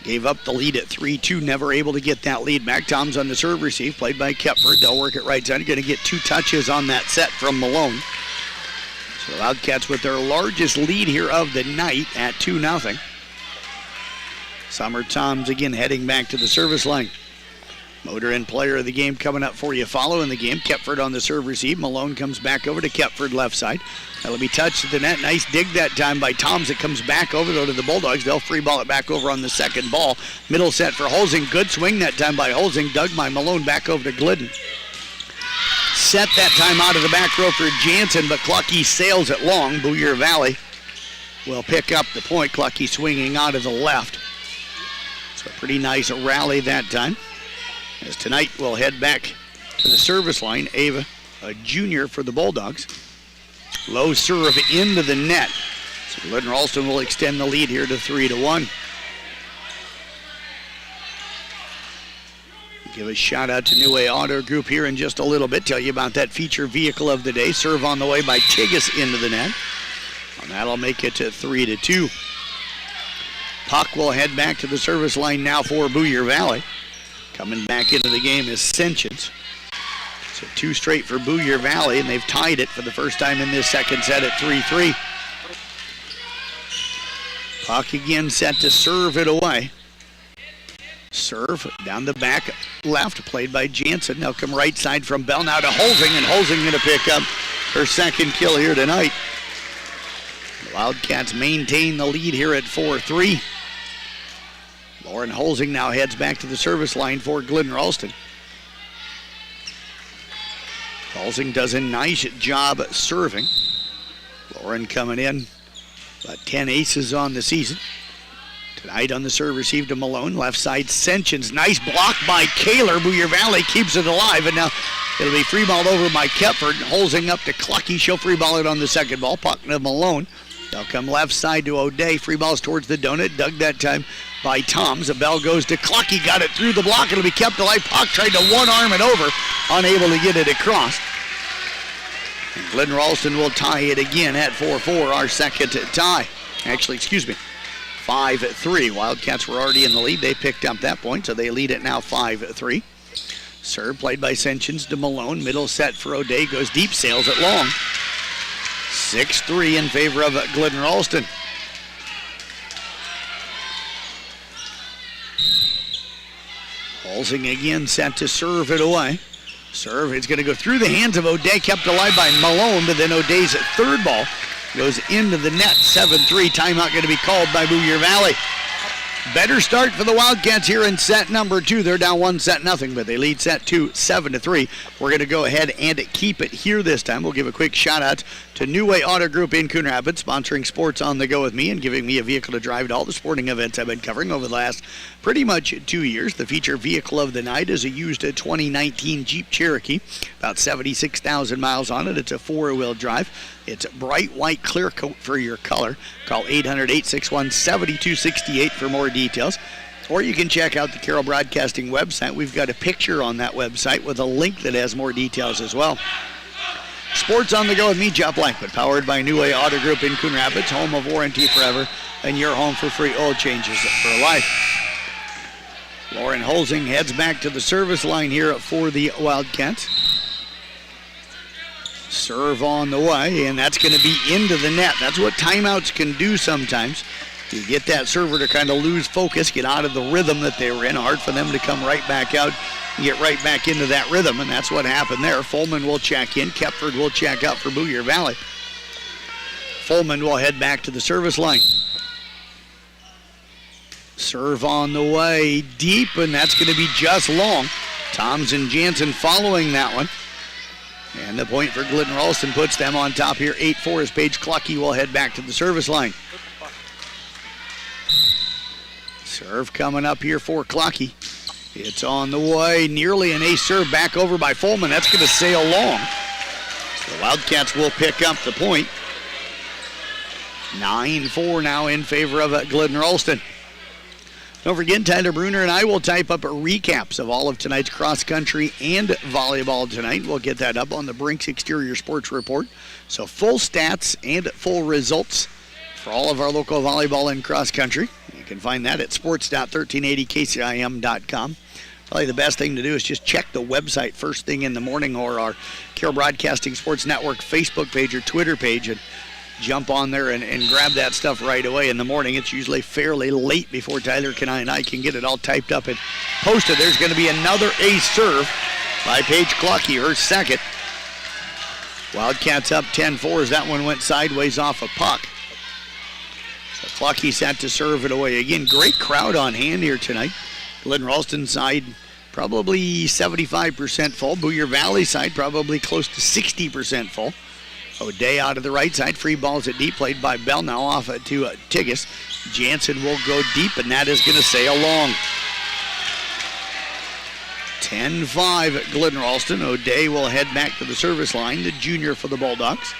gave up the lead at 3-2. Never able to get that lead back. Tom's on the serve receive. Played by Kepford. They'll work it right side. Going to get 2 touches on that set from Malone. So Wildcats with their largest lead here of the night at 2-0. Summer Toms again heading back to the service line. Motor Inn player of the game coming up for you following the game. Kepford on the serve receive. Malone comes back over to Kepford left side. That'll be touched at the net. Nice dig that time by Toms. It comes back over though to the Bulldogs. They'll free ball it back over on the second ball. Middle set for Holzing. Good swing that time by Holzing. Dug by Malone back over to Glidden. Set that time out of the back row for Jansen, but Clucky sails it long. Boyer Valley will pick up the point. Clucky swinging out of the left. So a pretty nice rally that time. As Tonight will head back to the service line. Ava, a junior for the Bulldogs. Low serve into the net. So Glidden Ralston will extend the lead here to 3-1. Give a shout out to New Way Auto Group here in just a little bit. Tell you about that feature vehicle of the day. Serve on the way by Tigas into the net. And that'll make it to 3-2. Puck will head back to the service line now for Booyer Valley. Coming back into the game is Sentience. So 2 straight for Booyer Valley, and they've tied it for the first time in this second set at 3-3. Puck again set to serve it away. Serve down the back left, played by Jansen. They'll come right side from Bell now to Holzing, and Holzing going to pick up her second kill here tonight. The Wildcats maintain the lead here at 4-3. Lauren Holzing now heads back to the service line for Glidden Ralston. Holzing does a nice job serving. Lauren coming in, about 10 aces on the season. Tonight on the serve received to Malone. Left side, Sentience. Nice block by Kaler. Booyer Valley keeps it alive, and now it'll be free balled over by Kepford. Holzing up to Clucky. She'll free ball it on the second ball. Puck to Malone. They'll come left side to O'Day. Free balls towards the donut. Dug that time by Toms. The bell goes to Clucky. Got it through the block. It'll be kept alive. Puck tried to one-arm it over. Unable to get it across. And Glidden Ralston will tie it again at 4-4. Our second tie. Actually, excuse me. 5-3. Wildcats were already in the lead. They picked up that point, so they lead it now 5-3. Serve played by Sentience to Malone. Middle set for O'Day. Goes deep, sails it long. 6-3 in favor of Glidden Ralston. Holzing again set to serve it away. Serve is going to go through the hands of O'Day, kept alive by Malone, but then O'Day's third ball goes into the net. 7-3. Timeout going to be called by Booyer Valley. Better start for the Wildcats here in set number 2. They're down 1-0, but they lead set 2 7-3. We're going to go ahead and keep it here this time. We'll give a quick shout out to New Way Auto Group in Coon Rapids, sponsoring Sports on the Go with me and giving me a vehicle to drive to all the sporting events I've been covering over the last pretty much 2 years. The feature vehicle of the night is a used 2019 Jeep Cherokee, about 76,000 miles on it. It's a 4-wheel drive. It's bright white clear coat for your color. Call 800-861-7268 for more details. Or you can check out the Carroll Broadcasting website. We've got a picture on that website with a link that has more details as well. Sports on the Go with me, Jeff Blankman, powered by New Way Auto Group in Coon Rapids, home of warranty forever, and your home for free oil changes for life. Lauren Holzing heads back to the service line here for the Wildcats. Serve on the way, and that's going to be into the net. That's what timeouts can do sometimes. You get that server to kind of lose focus, get out of the rhythm that they were in. Hard for them to come right back out and get right back into that rhythm, and that's what happened there. Fulman will check in. Kepford will check out for Booyer Valley. Fulman will head back to the service line. Serve on the way deep, and that's going to be just long. Toms and Jansen following that one. And the point for Glidden Ralston puts them on top here. 8-4 as Paige Clucky will head back to the service line. Serve coming up here for Clucky. It's on the way. Nearly an ace serve back over by Fulman. That's going to sail long. So the Wildcats will pick up the point. 9-4 now in favor of Glidden Ralston. Don't forget, Tyler Bruner and I will type up recaps of all of tonight's cross-country and volleyball tonight. We'll get that up on the Brinks Exterior Sports Report. So full stats and full results for all of our local volleyball and cross-country. You can find that at sports.1380kcim.com. Probably the best thing to do is just check the website first thing in the morning, or our Carroll Broadcasting Sports Network Facebook page or Twitter page, and jump on there and grab that stuff right away in the morning. It's usually fairly late before Tyler and I can get it all typed up and posted. There's going to be another ace serve by Paige Clucky, her second. Wildcats up 10-4 as that one went sideways off a puck. So Clucky set to serve it away again. Great crowd on hand here tonight. Glidden Ralston side probably 75% full. Booyer Valley side probably close to 60% full. O'Day out of the right side. Free balls at deep, played by Bell now off to Tigas. Jansen will go deep, and that is going to sail long. 10-5 Glidden Ralston. O'Day will head back to the service line, the junior for the Bulldogs.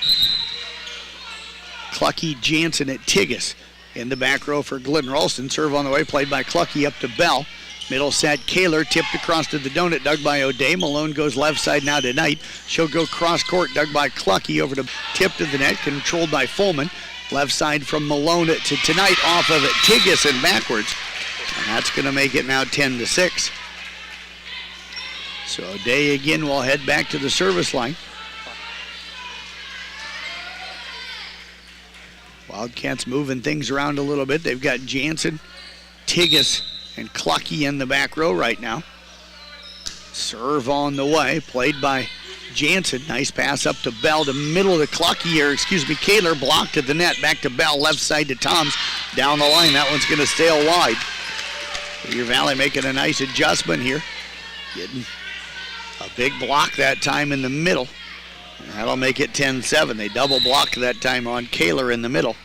Clucky, Jansen at Tigas. In the back row for Glidden. Ralston, serve on the way, played by Clucky up to Bell. Middle set, Kaler, tipped across to the donut, dug by O'Day. Malone goes left side now to Knight. She'll go cross court, dug by Clucky, over to tip to the net, controlled by Fullman. Left side from Malone to Tonight, off of it, Tigas and backwards. And that's going to make it now 10-6. So O'Day again will head back to the service line. Wildcats moving things around a little bit. They've got Jansen, Tigas, and Clucky in the back row right now. Serve on the way, played by Jansen. Nice pass up to Bell, to middle of the Clucky, or Kaler, blocked at the net. Back to Bell, left side to Toms. Down the line, that one's going to sail wide. Your Valley making a nice adjustment here. Getting a big block that time in the middle. That'll make it 10-7. They double blocked that time on Kaler in the middle.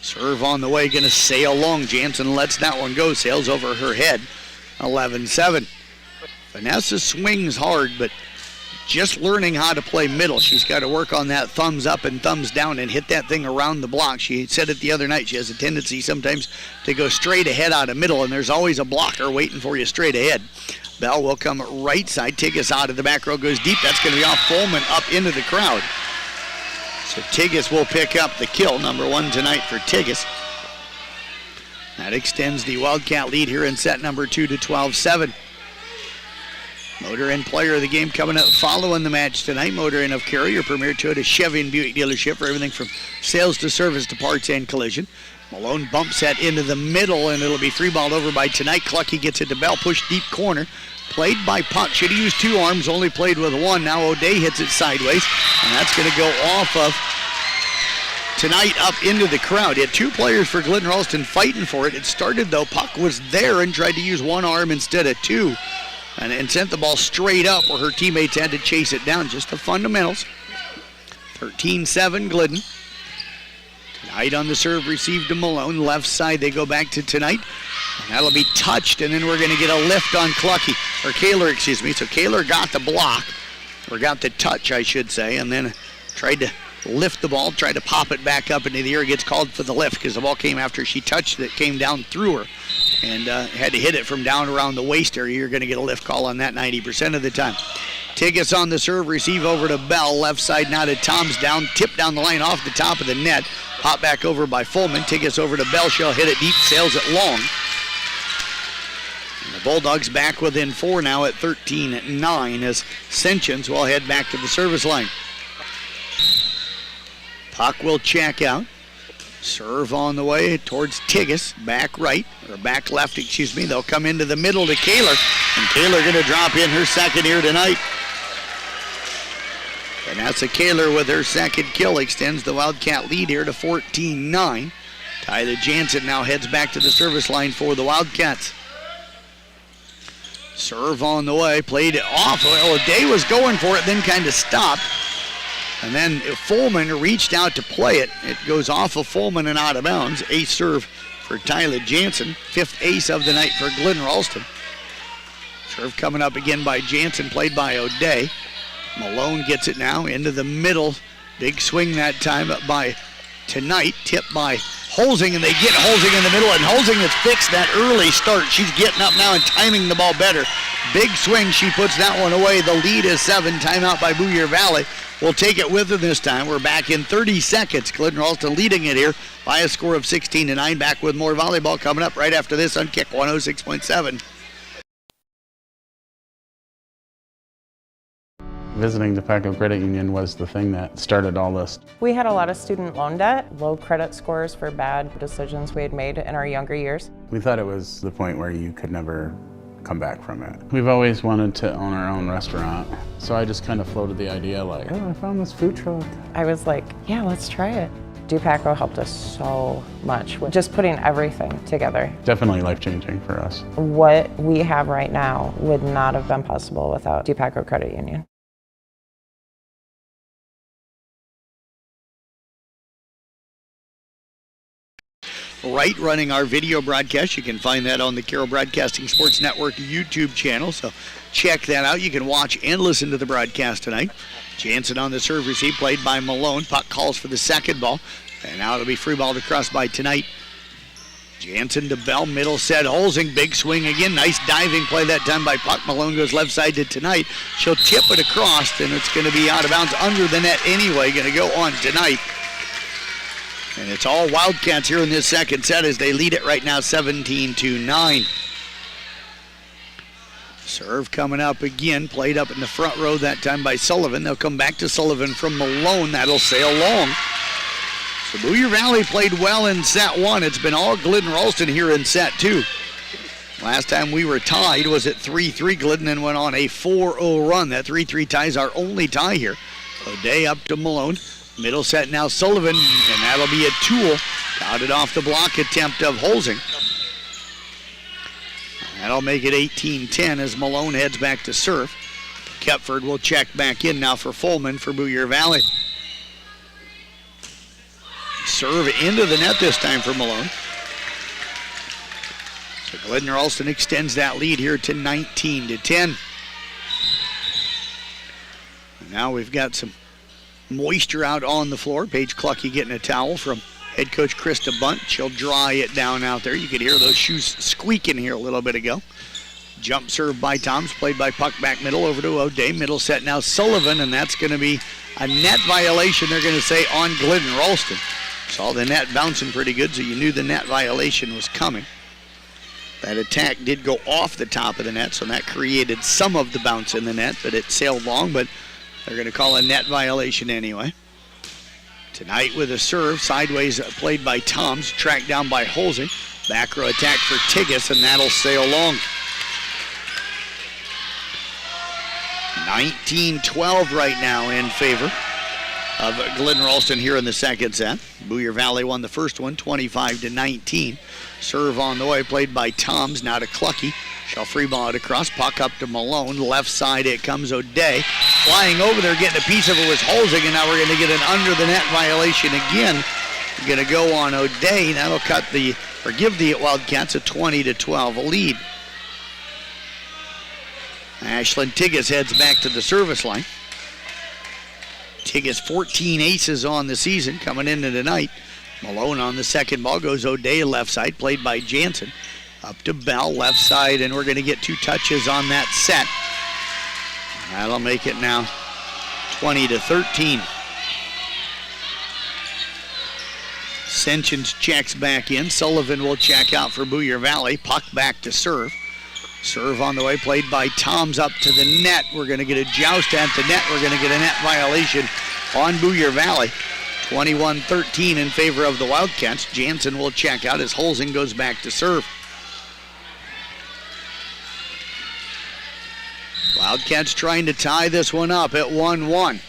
Serve on the way, going to sail long. Jansen lets that one go, sails over her head. 11-7. Vanessa swings hard, but just learning how to play middle. She's got to work on that thumbs up and thumbs down and hit that thing around the block. She said it the other night. She has a tendency sometimes to go straight ahead out of middle, and there's always a blocker waiting for you straight ahead. Bell will come right side. Tigas out of the back row, goes deep. That's going to be off Fullman up into the crowd. So Tigas will pick up the kill, number 1 tonight for Tigas. That extends the Wildcat lead here in set number 2 to 12-7. Motor Inn player of the game coming up following the match tonight. Motor Inn of Cary, your premier Toyota Chevy and Buick dealership for everything from sales to service to parts and collision. Malone bumps that into the middle, and it'll be free-balled over by Tonight. Clucky gets it to Bell, push deep corner. Played by Puck. Should have used 2 arms, only played with 1. Now O'Day hits it sideways, and that's going to go off of Tonight up into the crowd. He had 2 players for Glidden Ralston fighting for it. It started, though, Puck was there and tried to use 1 arm instead of 2, and sent the ball straight up where her teammates had to chase it down. Just the fundamentals. 13-7 Glidden. Tonight on the serve, received to Malone. Left side, they go back to Tonight. And that'll be touched, and then we're going to get a lift on Clucky, or Kaler, So Kaler got the block, or got the touch, I should say, and then tried to lift the ball, tried to pop it back up into the air. Gets called for the lift because the ball came after she touched it, came down through her, and had to hit it from down around the waist area. You're going to get a lift call on that 90% of the time. Tigas on the serve, receive over to Bell. Left side now to Toms, down, tip down the line off the top of the net. Pop back over by Fullman. Tigas over to Bell. She'll hit it deep, sails it long. And the Bulldogs back within 4 now at 13-9 as Sentients will head back to the service line. Puck will check out. Serve on the way towards Tigas. Back right, or back left, They'll come into the middle to Kaler. And Kaler going to drop in her second here tonight. And that's a Kaler with her second kill. Extends the Wildcat lead here to 14-9. Tyler Jansen now heads back to the service line for the Wildcats. Serve on the way, played it off. Well, Day was going for it, then kind of stopped. And then Fullman reached out to play it. It goes off of Fullman and out of bounds. Ace serve for Tyler Jansen. 5th ace of the night for Glidden Ralston. Serve coming up again by Jansen, played by O'Day. Malone gets it now into the middle. Big swing that time up by Tonight. Tipped by Holzing, and they get Holzing in the middle, and Holzing has fixed that early start. She's getting up now and timing the ball better. Big swing, she puts that one away. The lead is 7. Timeout by Booyer Valley. We'll take it with her this time. We're back in 30 seconds. Glidden Ralston leading it here by a score of 16-9. Back with more volleyball coming up right after this on Kick 106.7. Visiting the Paco Credit Union was the thing that started all this. We had a lot of student loan debt, low credit scores for bad decisions we had made in our younger years. We thought it was the point where you could never come back from it. We've always wanted to own our own restaurant, so I just kind of floated the idea like, oh, I found this food truck. I was like, yeah, let's try it. Dupaco helped us so much with just putting everything together. Definitely life-changing for us. What we have right now would not have been possible without Dupaco Credit Union. Wright running our video broadcast. You can find that on the Carroll Broadcasting Sports Network YouTube channel, so check that out. You can watch and listen to the broadcast tonight. Jansen on the serve receive, played by Malone. Puck calls for the second ball, and now it'll be free ball across by Tonight. Jansen to Bell, middle set, Holzing, big swing again. Nice diving play that time by Puck. Malone goes left side to Tonight. She'll tip it across, and it's going to be out of bounds under the net anyway. Going to go on Tonight. And it's all Wildcats here in this second set as they lead it right now 17-9. Serve coming up again, played up in the front row that time by Sullivan. They'll come back to Sullivan from Malone. That'll sail long. So Boyer Valley played well in set one. It's been all Glidden Ralston here in set two. Last time we were tied was at 3-3. Glidden then went on a 4-0 run. That 3-3 tie is our only tie here. O'Day up to Malone. Middle set now Sullivan, and that'll be a tool. Got it off the block attempt of Holzing. That'll make it 18-10 as Malone heads back to serve. Kepford will check back in now for Fullman for Boyer Valley. Serve into the net this time for Malone. So Glidden Ralston extends that lead here to 19-10. And now we've got some moisture out on the floor. Paige Clucky getting a towel from head coach Krista Bunt. She'll dry it down out there. You could hear those shoes squeaking here a little bit ago. Jump serve by Toms, played by Puck back middle over to O'Day. Middle set now Sullivan, and that's going to be a net violation, they're going to say, on Glidden Ralston. Saw the net bouncing pretty good, so you knew the net violation was coming. That attack did go off the top of the net, so that created some of the bounce in the net, but it sailed long, but they're going to call a net violation anyway. Tonight with a serve, sideways played by Toms, tracked down by Holzing. Back row attack for Tigas, and that'll sail long. 19-12 right now in favor of Glidden Ralston here in the second set. Boyer Valley won the first one, 25-19. Serve on the way, played by Toms, now to Clucky. Shall free ball it across, puck up to Malone. Left side, it comes O'Day. Flying over there, getting a piece of it was Holzing, and now we're going to get an under the net violation again. We're going to go on O'Day. That'll give the Wildcats a 20-12 lead. Ashlyn Tigas heads back to the service line. Tigas 14 aces on the season coming into tonight. Malone on the second ball, goes O'Day left side, played by Jansen. Up to Bell, left side, and we're going to get 2 touches on that set. That'll make it now 20-13. Senchins checks back in. Sullivan will check out for Boyer Valley. Puck back to serve. Serve on the way, played by Toms up to the net. We're going to get a joust at the net. We're going to get a net violation on Boyer Valley. 21-13 in favor of the Wildcats. Jansen will check out as Holzing goes back to serve. Wildcats trying to tie this one up at 1-1.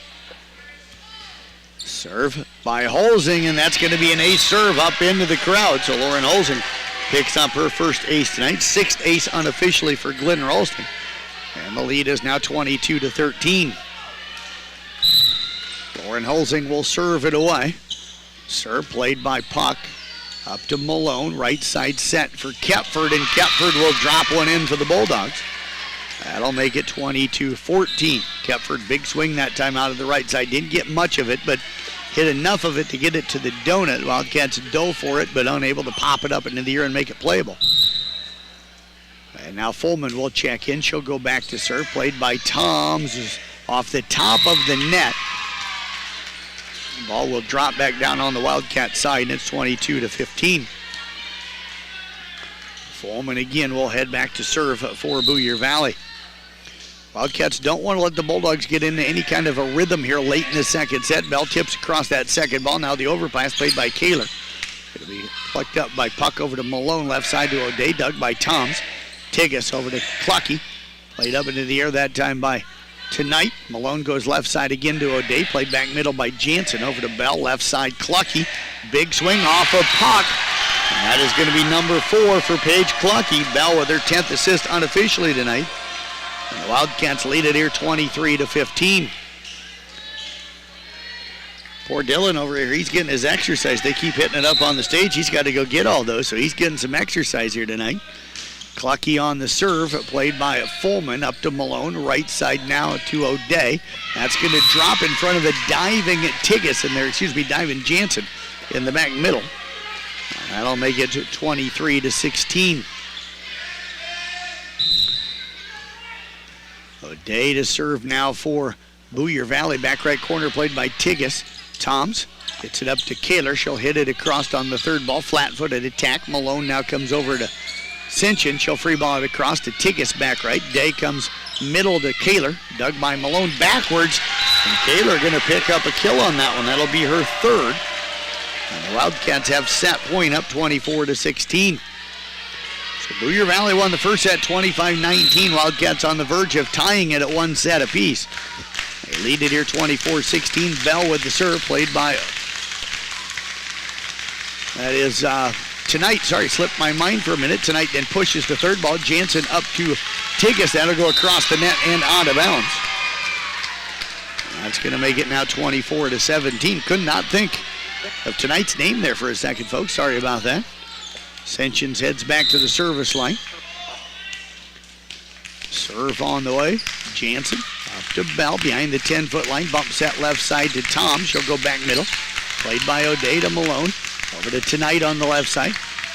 Serve by Holzing, and that's going to be an ace serve up into the crowd. So Lauren Holzing picks up her first ace tonight, 6th ace unofficially for Glidden Ralston. And the lead is now 22-13. Lauren Holzing will serve it away. Serve played by Puck. Up to Malone, right side set for Kepford, and Kepford will drop one in for the Bulldogs. That'll make it 22-14. Kepford, big swing that time out of the right side. Didn't get much of it, but hit enough of it to get it to the donut. Wildcats dove for it, but unable to pop it up into the air and make it playable. And now Fullman will check in. She'll go back to serve, played by Toms, off the top of the net. The ball will drop back down on the Wildcat side, and it's 22-15. Fullman again will head back to serve for Boyer Valley. Wildcats don't want to let the Bulldogs get into any kind of a rhythm here late in the second set. Bell tips across that second ball. Now the overpass played by Kaler. It'll be plucked up by Puck over to Malone, left side to O'Day, dug by Toms. Tigas over to Clucky. Played up into the air that time by Tonight. Malone goes left side again to O'Day, played back middle by Jansen, over to Bell, left side Clucky. Big swing off of Puck. And that is going to be number 4 for Paige Clucky. Bell with her 10th assist unofficially tonight. And the Wildcats lead it here 23-15. Poor Dylan over here, he's getting his exercise. They keep hitting it up on the stage. He's got to go get all those, so he's getting some exercise here tonight. Clucky on the serve, played by Fullman up to Malone. Right side now to O'Day. That's going to drop in front of a diving diving Jansen in the back middle. That'll make it 23-16. O'Day to serve now for Booyer Valley. Back right corner played by Tigas. Toms gets it up to Kaler. She'll hit it across on the third ball. Flat-footed attack. Malone now comes over to Sinchen. She'll free ball it across to Tigas back right. Day comes middle to Kaler. Dug by Malone backwards. And Kaler going to pick up a kill on that one. That'll be her third. And the Wildcats have set point up 24-16. So Booyer Valley won the first set 25-19. Wildcats on the verge of tying it at one set apiece. They lead it here 24-16. Bell with the serve played by, that is Tonight, slipped my mind for a minute. Tonight then pushes the third ball. Jansen up to Tigas. That'll go across the net and out of bounds. That's going to make it now 24-17. Could not think of tonight's name there for a second, folks. Sorry about that. Sensions heads back to the service line. Serve on the way. Jansen up to Bell behind the 10-foot line. Bump set left side to Tom. She'll go back middle. Played by O'Day to Malone. Over to Tonight on the left side.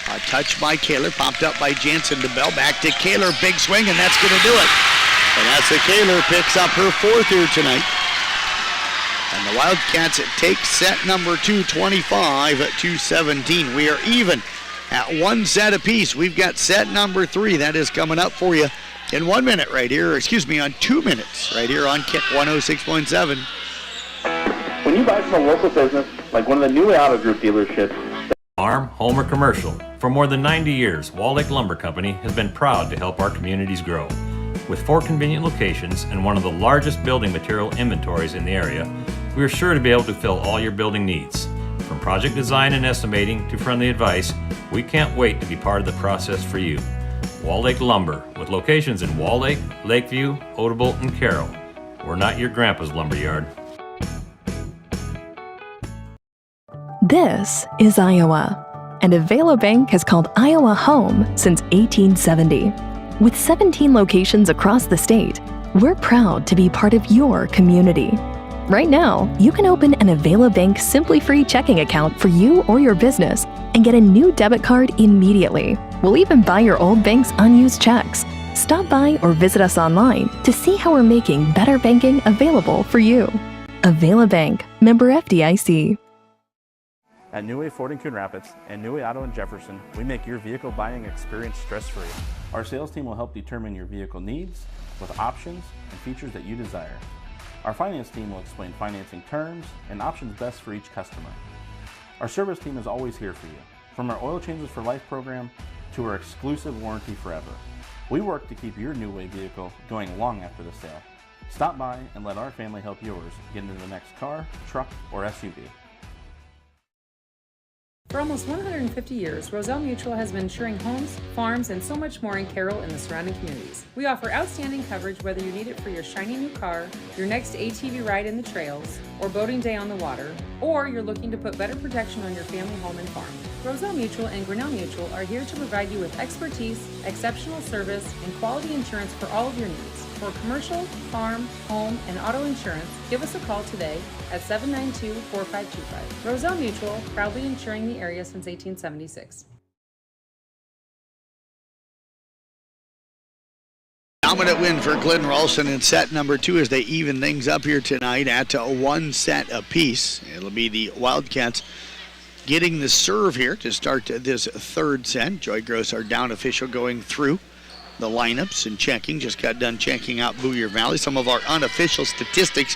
A touch by Kaler. Popped up by Jansen to Bell. Back to Kaler. Big swing, and that's going to do it. And that's the Kaler picks up her fourth here tonight. And the Wildcats take set number 2, 25-17. We are even at one set apiece. We've got set number 3. That is coming up for you in 1 minute right here. On 2 minutes right here on Kick 106.7. When you buy from a local business, like one of the new Auto Group dealerships. Farm, home, or commercial. For more than 90 years, Wall Lake Lumber Company has been proud to help our communities grow. With 4 convenient locations and one of the largest building material inventories in the area, we are sure to be able to fill all your building needs. From project design and estimating to friendly advice, we can't wait to be part of the process for you. Wall Lake Lumber, with locations in Wall Lake, Lakeview, Odebolt, and Carroll. We're not your grandpa's lumberyard. This is Iowa, and Avelo Bank has called Iowa home since 1870. With 17 locations across the state, we're proud to be part of your community. Right now, you can open an Avelo Bank Simply Free checking account for you or your business and get a new debit card immediately. We'll even buy your old bank's unused checks. Stop by or visit us online to see how we're making better banking available for you. Avelo Bank, member FDIC. At New Way Ford in Coon Rapids and New Way Auto in Jefferson, we make your vehicle buying experience stress-free. Our sales team will help determine your vehicle needs with options and features that you desire. Our finance team will explain financing terms and options best for each customer. Our service team is always here for you, from our Oil Changes for Life program to our exclusive warranty forever. We work to keep your New Way vehicle going long after the sale. Stop by and let our family help yours get into the next car, truck, or SUV. For almost 150 years, Roselle Mutual has been insuring homes, farms, and so much more in Carroll and the surrounding communities. We offer outstanding coverage whether you need it for your shiny new car, your next ATV ride in the trails, or boating day on the water, or you're looking to put better protection on your family home and farm. Roselle Mutual and Grinnell Mutual are here to provide you with expertise, exceptional service, and quality insurance for all of your needs. For commercial, farm, home, and auto insurance, give us a call today at 792-4525. Roselle Mutual, proudly insuring the area since 1876. Dominant win for Glidden Ralston in set number 2 as they even things up here tonight at 1 set apiece. It'll be the Wildcats getting the serve here to start this third set. Joy Gross, our down official, going through the lineups and checking. Just got done checking out Booyer Valley. Some of our unofficial statistics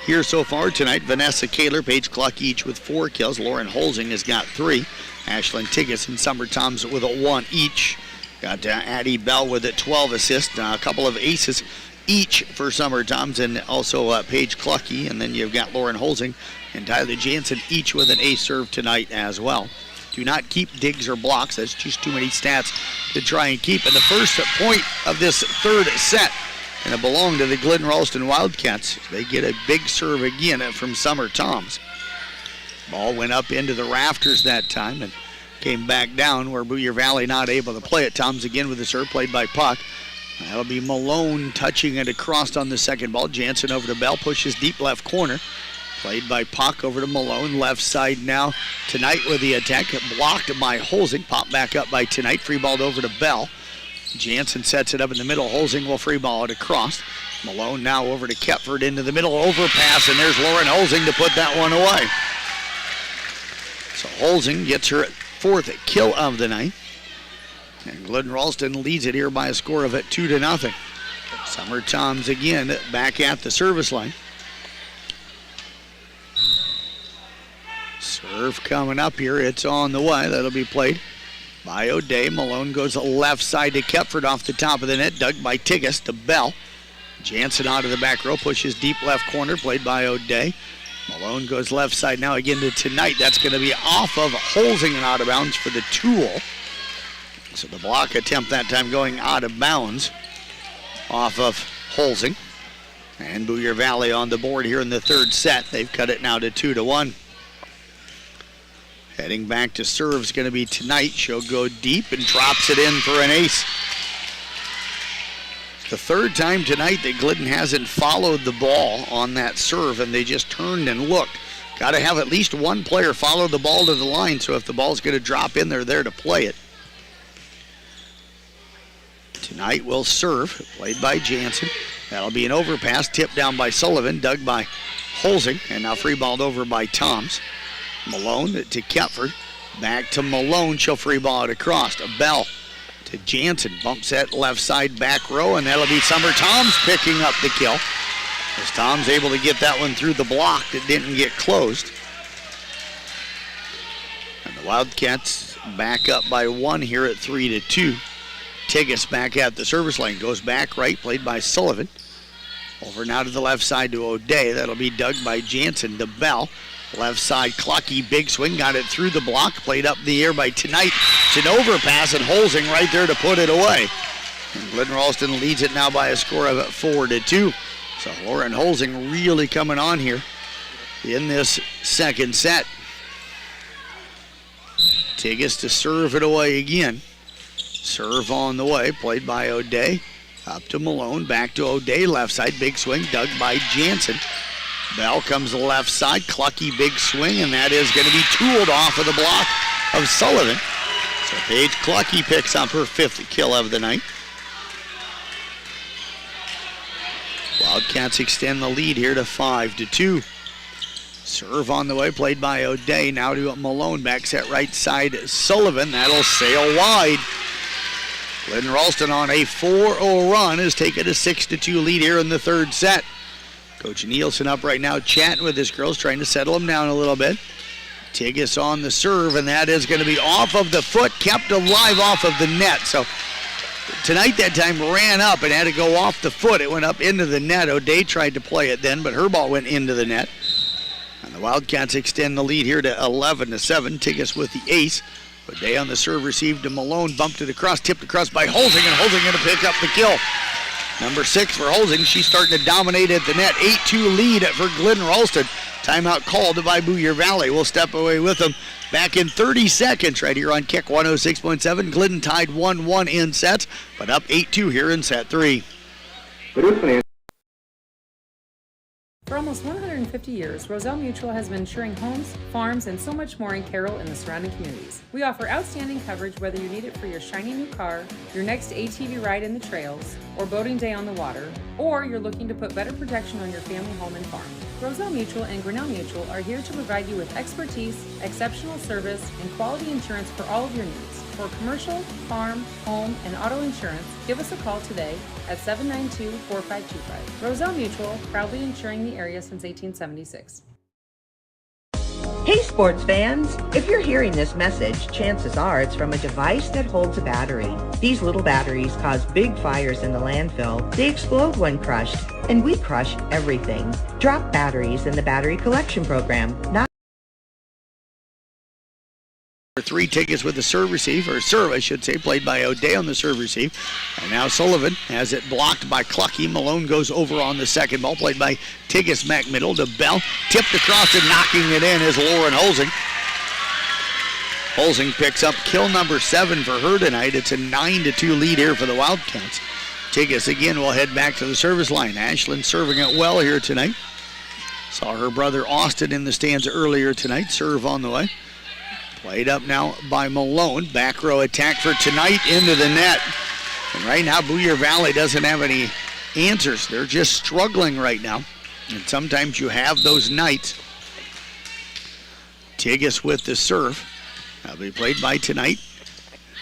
here so far tonight. Vanessa Kaler, Paige Cluck each with 4 kills. Lauren Holzing has got 3. Ashlyn Tigas and Summer Toms with a 1 each. Got Addie Bell with a 12 assists. A couple of aces each for Summer Toms and also Paige Clucky. And then you've got Lauren Holzing and Tyler Jansen each with an ace serve tonight as well. Do not keep digs or blocks. That's just too many stats to try and keep. And the first point of this third set, and it belonged to the Glidden Ralston Wildcats. They get a big serve again from Summer Toms. Ball went up into the rafters that time and came back down where Boyer Valley not able to play it. Toms again with the serve, played by Puck. That'll be Malone touching it across on the second ball. Jansen over to Bell, pushes deep left corner. Played by Puck over to Malone, left side now. Tonight with the attack, blocked by Holzing. Popped back up by Tonight, free balled over to Bell. Jansen sets it up in the middle. Holzing will free ball it across. Malone now over to Kepford into the middle, overpass, and there's Lauren Holzing to put that one away. So Holzing gets her fourth kill of the night. And Glidden Ralston leads it here by a score of 2-0. Summer Toms again back at the service line. Serve coming up here. It's on the way. That'll be played by O'Day. Malone goes left side to Kepford off the top of the net. Dug by Tigas to Bell. Jansen out of the back row. Pushes deep left corner. Played by O'Day. Malone goes left side now again to Tonight. That's going to be off of Holzing and out of bounds for the Tool. So the block attempt that time going out of bounds off of Holzing. And Boyer Valley on the board here in the third set. They've cut it now to 2-1. Heading back to serve is going to be Tonight. She'll go deep and drops it in for an ace. The third time tonight that Glidden hasn't followed the ball on that serve, and they just turned and looked. Got to have at least one player follow the ball to the line, so if the ball's going to drop in, they're there to play it. Tonight will serve, played by Jansen. That'll be an overpass, tipped down by Sullivan, dug by Holzing, and now free balled over by Toms. Malone to Kepford, back to Malone. She'll free ball it across to Bell. To Jansen, bumps that left side back row, and that'll be Summer Toms picking up the kill. As Toms able to get that one through the block that didn't get closed. And the Wildcats back up by one here at 3-2. Tigas back at the service line, goes back right, played by Sullivan. Over now to the left side to O'Day. That'll be dug by Jansen to Bell. Left side, Clucky, big swing, got it through the block, played up in the air by Tonight. It's an overpass, and Holzing right there to put it away. And Glidden Ralston leads it now by a score of 4-2. So Lauren Holzing really coming on here in this second set. Tigas to serve it away again. Serve on the way, played by O'Day. Up to Malone, back to O'Day, left side, big swing, dug by Jansen. Bell comes to the left side, Clucky, big swing, and that is going to be tooled off of the block of Sullivan. So Paige Clucky picks up her fifth kill of the night. Wildcats extend the lead here to 5-2. Serve on the way, played by O'Day. Now to Malone, back set right side, Sullivan. That'll sail wide. Glidden Ralston on a 4-0 run has taken a 6-2 lead here in the third set. Coach Nielsen up right now chatting with his girls, trying to settle them down a little bit. Tigas on the serve, and that is going to be off of the foot, kept alive off of the net. So Tonight that time ran up and had to go off the foot. It went up into the net. O'Day tried to play it then, but her ball went into the net. And the Wildcats extend the lead here to 11-7. Tigas with the ace. O'Day on the serve, received to Malone, bumped it across, tipped across by Holzing, and Holzing going to pick up the kill. Number 6 for Holzing. She's starting to dominate at the net. 8-2 lead for Glidden Ralston. Timeout called by Boyer Valley. We'll step away with them back in 30 seconds right here on Kick 106.7. Glidden tied 1-1 in sets, but up 8-2 here in set 3. For almost 150 years, Roselle Mutual has been insuring homes, farms, and so much more in Carroll and the surrounding communities. We offer outstanding coverage whether you need it for your shiny new car, your next ATV ride in the trails, or boating day on the water, or you're looking to put better protection on your family home and farm. Roselle Mutual and Grinnell Mutual are here to provide you with expertise, exceptional service, and quality insurance for all of your needs. For commercial, farm, home, and auto insurance, give us a call today at 792-4525. Roselle Mutual, proudly insuring the area since 1876. Hey sports fans! If you're hearing this message, chances are it's from a device that holds a battery. These little batteries cause big fires in the landfill. They explode when crushed, and we crush everything. Drop batteries in the battery collection program. Not 3 Tickets with the serve receive, or serve I should say, played by O'Day on the serve receive. And now Sullivan has it blocked by Clucky. Malone goes over on the second ball, played by Tigas back middle to Bell. Tipped across and knocking it in is Lauren Holzing. Holzing picks up kill number 7 for her tonight. It's a 9-2 lead here for the Wildcats. Tigas again will head back to the service line. Ashlyn serving it well here tonight. Saw her brother Austin in the stands earlier tonight. Serve on the way. Played up now by Malone. Back row attack for tonight into the net. And right now, Boyer Valley doesn't have any answers. They're just struggling right now. And sometimes you have those nights. Tigas with the serve. That'll be played by tonight.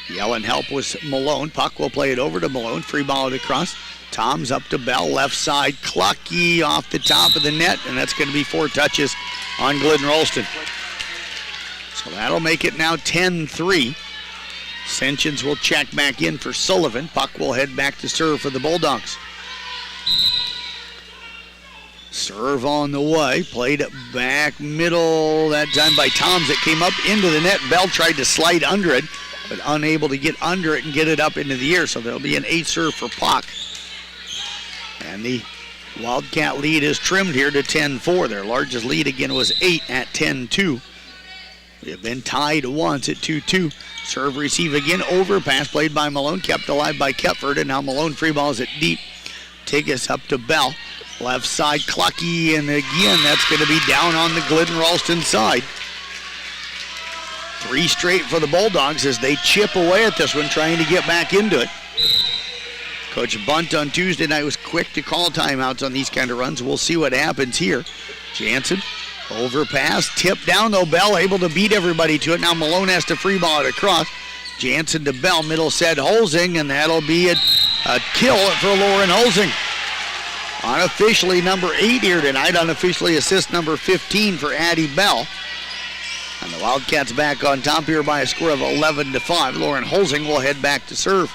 Yelling help was Malone. Puck will play it over to Malone. Free ball it across. Tom's up to Bell. Left side. Clucky off the top of the net. And that's going to be 4 touches on Glidden Ralston. So that'll make it now 10-3. Senchins will check back in for Sullivan. Puck will head back to serve for the Bulldogs. Serve on the way. Played back middle that time by Toms. It came up into the net. Bell tried to slide under it, but unable to get under it and get it up into the air. So there'll be an 8 serve for Puck. And the Wildcat lead is trimmed here to 10-4. Their largest lead again was 8 at 10-2. We have been tied once at 2-2. Serve receive again. Overpass played by Malone. Kept alive by Kepford. And now Malone free balls it deep. Take us up to Bell. Left side Clucky. And again, that's going to be down on the Glidden Ralston side. 3 straight for the Bulldogs as they chip away at this one, trying to get back into it. Coach Bunt on Tuesday night was quick to call timeouts on these kind of runs. We'll see what happens here. Jansen. Overpass, tipped down though. Bell able to beat everybody to it. Now Malone has to free ball it across. Jansen to Bell, middle set Holzing, and that'll be a kill for Lauren Holzing. Unofficially number 8 here tonight. Unofficially assist number 15 for Addie Bell. And the Wildcats back on top here by a score of 11-5. Lauren Holzing will head back to serve.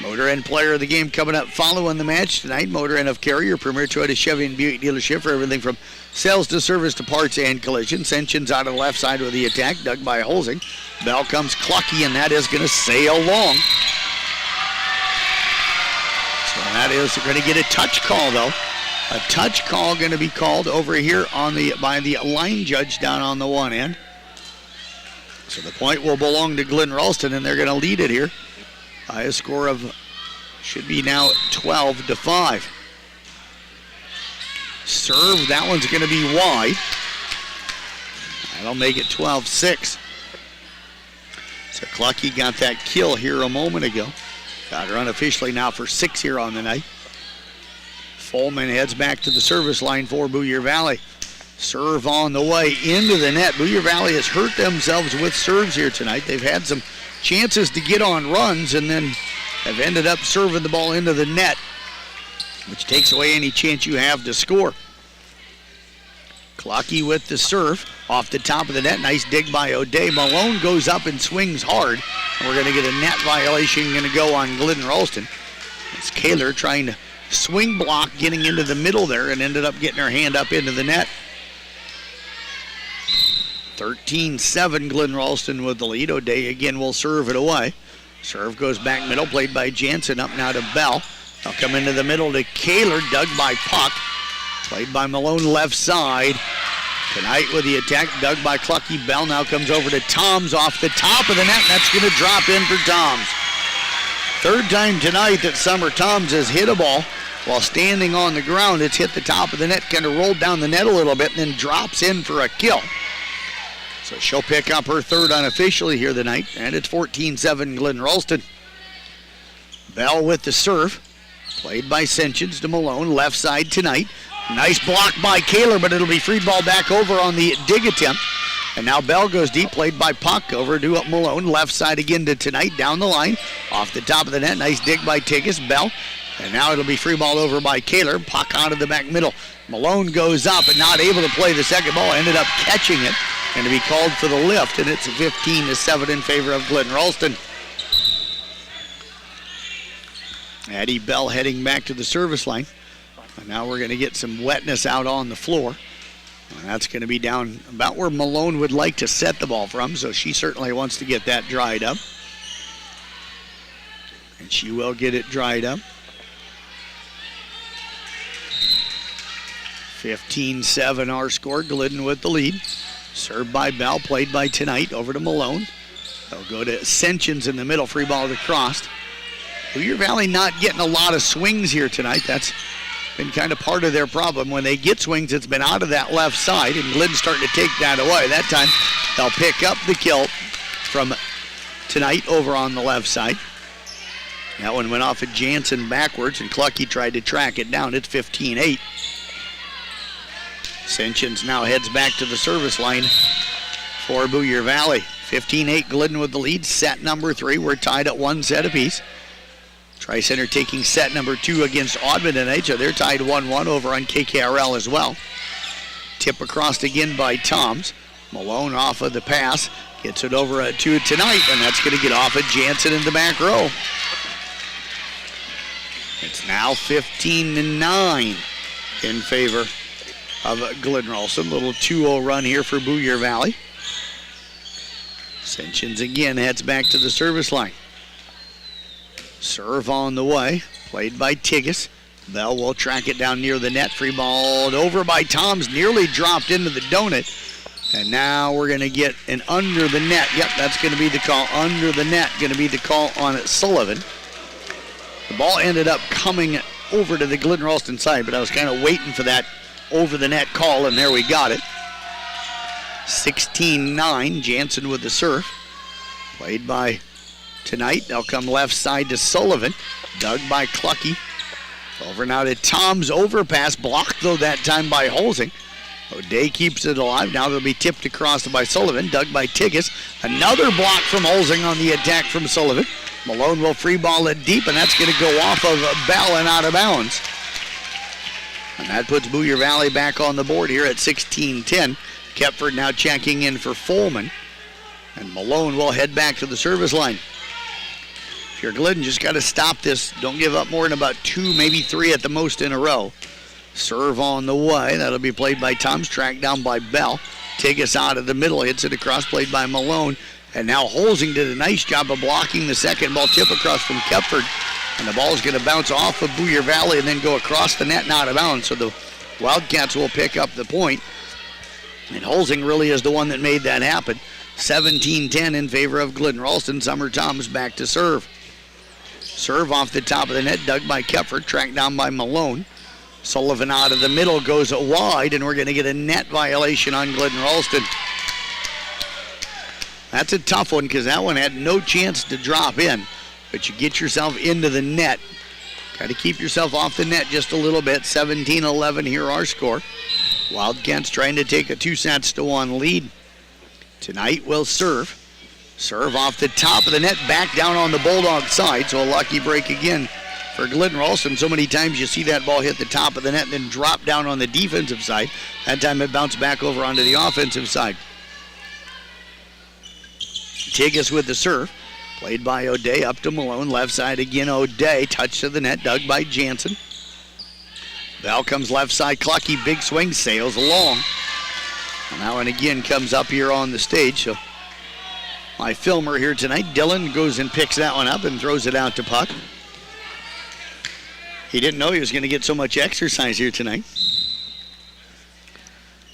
Motor Inn player of the game coming up following the match tonight. Motor Inn of Cary, your premier Toyota Chevy and Buick dealership for everything from sales to service to parts and collision. Senchins out of the left side with the attack, dug by Holzing. Bell comes Clucky, and that is going to sail long. So that is going to get a touch call, though. A touch call going to be called over here by the line judge down on the one end. So the point will belong to Glidden Ralston, and they're going to lead it here by a score of, should be now 12-5. Serve, that one's going to be wide. That'll make it 12-6. So Clucky got that kill here a moment ago. Got her unofficially now for 6 here on the night. Folman heads back to the service line for Boyer Valley. Serve on the way into the net. Boyer Valley has hurt themselves with serves here tonight. They've had some chances to get on runs and then have ended up serving the ball into the net, which takes away any chance you have to score. Clucky with the serve off the top of the net. Nice dig by O'Day. Malone goes up and swings hard. And we're going to get a net violation going to go on Glidden Ralston. It's Kaler trying to swing block, getting into the middle there, and ended up getting her hand up into the net. 13-7, Glidden Ralston with the lead. O'Day again will serve it away. Serve goes back middle, played by Jansen, up now to Bell. They'll come into the middle to Kaler, dug by Puck. Played by Malone left side. Tonight with the attack, dug by Clucky. Bell now comes over to Toms off the top of the net. That's going to drop in for Toms. Third time tonight that Summer Toms has hit a ball while standing on the ground. It's hit the top of the net, kind of rolled down the net a little bit, and then drops in for a kill. So she'll pick up her third unofficially here tonight, and it's 14-7 Glidden Ralston. Bell with the serve, played by Senchins to Malone, left side tonight. Nice block by Kaler, but it'll be free ball back over on the dig attempt. And now Bell goes deep, played by Puck, over to Malone, left side again to tonight, down the line, off the top of the net. Nice dig by Tigas, Bell. And now it'll be free ball over by Kaler. Puck out of the back middle. Malone goes up and not able to play the second ball. Ended up catching it and to be called for the lift. And it's 15-7 in favor of Glidden Ralston. Addie Bell heading back to the service line. And now we're going to get some wetness out on the floor. And that's going to be down about where Malone would like to set the ball from, so she certainly wants to get that dried up. And she will get it dried up. 15-7 our score. Glidden with the lead. Served by Bell, played by Tonight, over to Malone. They'll go to Ascensions in the middle, free ball to Cross. Booyer Valley not getting a lot of swings here tonight. That's been kind of part of their problem. When they get swings, it's been out of that left side, and Glidden's starting to take that away. That time, they'll pick up the kill from Tonight over on the left side. That one went off at Jansen backwards, and Clucky tried to track it down. It's 15-8. Ascensions now heads back to the service line for Booyer Valley. 15-8, Glidden with the lead. Set number 3. We're tied at 1 set apiece. Tri-Center taking set number 2 against Audman tonight, so they're tied 1-1 over on KKRL as well. Tip across again by Toms. Malone off of the pass. Gets it over to Tonight, and that's going to get off at Jansen in the back row. It's now 15-9 in favor of Glidden Ralston. Little 2-0 run here for Booyer Valley. Ascensions again heads back to the service line. Serve on the way, played by Tigas. Bell will track it down near the net. Free ball over by Toms, nearly dropped into the donut. And now we're going to get an under the net. Yep, that's going to be the call. Under the net, going to be the call on Sullivan. The ball ended up coming over to the Glidden Ralston side, but I was kind of waiting for that over the net call, and there we got it. 16-9, Jansen with the serve. Played by Tonight. They'll come left side to Sullivan. Dug by Clucky. Over now to Tom's overpass. Blocked, though, that time by Holsing. O'Day keeps it alive. Now they'll be tipped across by Sullivan. Dug by Tigas. Another block from Holsing on the attack from Sullivan. Malone will free ball it deep, and that's going to go off of Bell and out of bounds. And that puts Booyer Valley back on the board here at 16-10. Kepford now checking in for Folman. And Malone will head back to the service line. If you're Glidden, just got to stop this. Don't give up more than about 2, maybe 3 at the most in a row. Serve on the way. That'll be played by Toms, tracked down by Bell. Tigas out of the middle, hits it across, played by Malone. And now Holsing did a nice job of blocking the second ball tip across from Kepford. And the ball is going to bounce off of Booyer Valley and then go across the net and out of bounds. So the Wildcats will pick up the point. And Holsing really is the one that made that happen. 17-10 in favor of Glidden Ralston. Summer Toms back to serve. Serve off the top of the net, dug by Kepford, tracked down by Malone. Sullivan out of the middle goes wide, and we're going to get a net violation on Glidden Ralston. That's a tough one because that one had no chance to drop in. But you get yourself into the net. Got to keep yourself off the net just a little bit. 17-11 here our score. Wildcats trying to take a 2-1 lead. Tonight will serve. Serve off the top of the net, back down on the Bulldog side. So a lucky break again for Glidden Ralston. So many times you see that ball hit the top of the net and then drop down on the defensive side. That time it bounced back over onto the offensive side. Tigas with the serve. Played by O'Day up to Malone. Left side again, O'Day. Touch to the net, dug by Jansen. Bell comes left side. Clucky, big swing, sails along. And that one again comes up here on the stage. So my filmer here tonight, Dylan, goes and picks that one up and throws it out to Puck. He didn't know he was going to get so much exercise here tonight.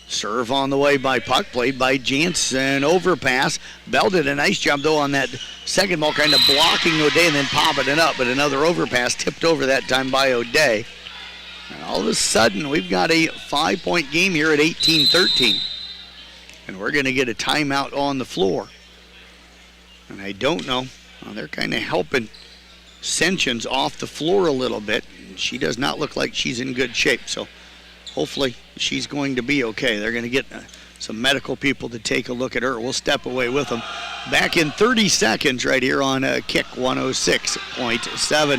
Serve on the way by Puck, played by Jansen. Overpass. Bell did a nice job, though, on that second ball, kind of blocking O'Day and then popping it up. But another overpass tipped over that time by O'Day. And all of a sudden, we've got a 5-point game here at 18-13. And we're going to get a timeout on the floor. And I don't know. Well, they're kind of helping Ascensions off the floor a little bit. And she does not look like she's in good shape. So hopefully she's going to be okay. They're going to get some medical people to take a look at her. We'll step away with them. Back in 30 seconds right here on Kick 106.7.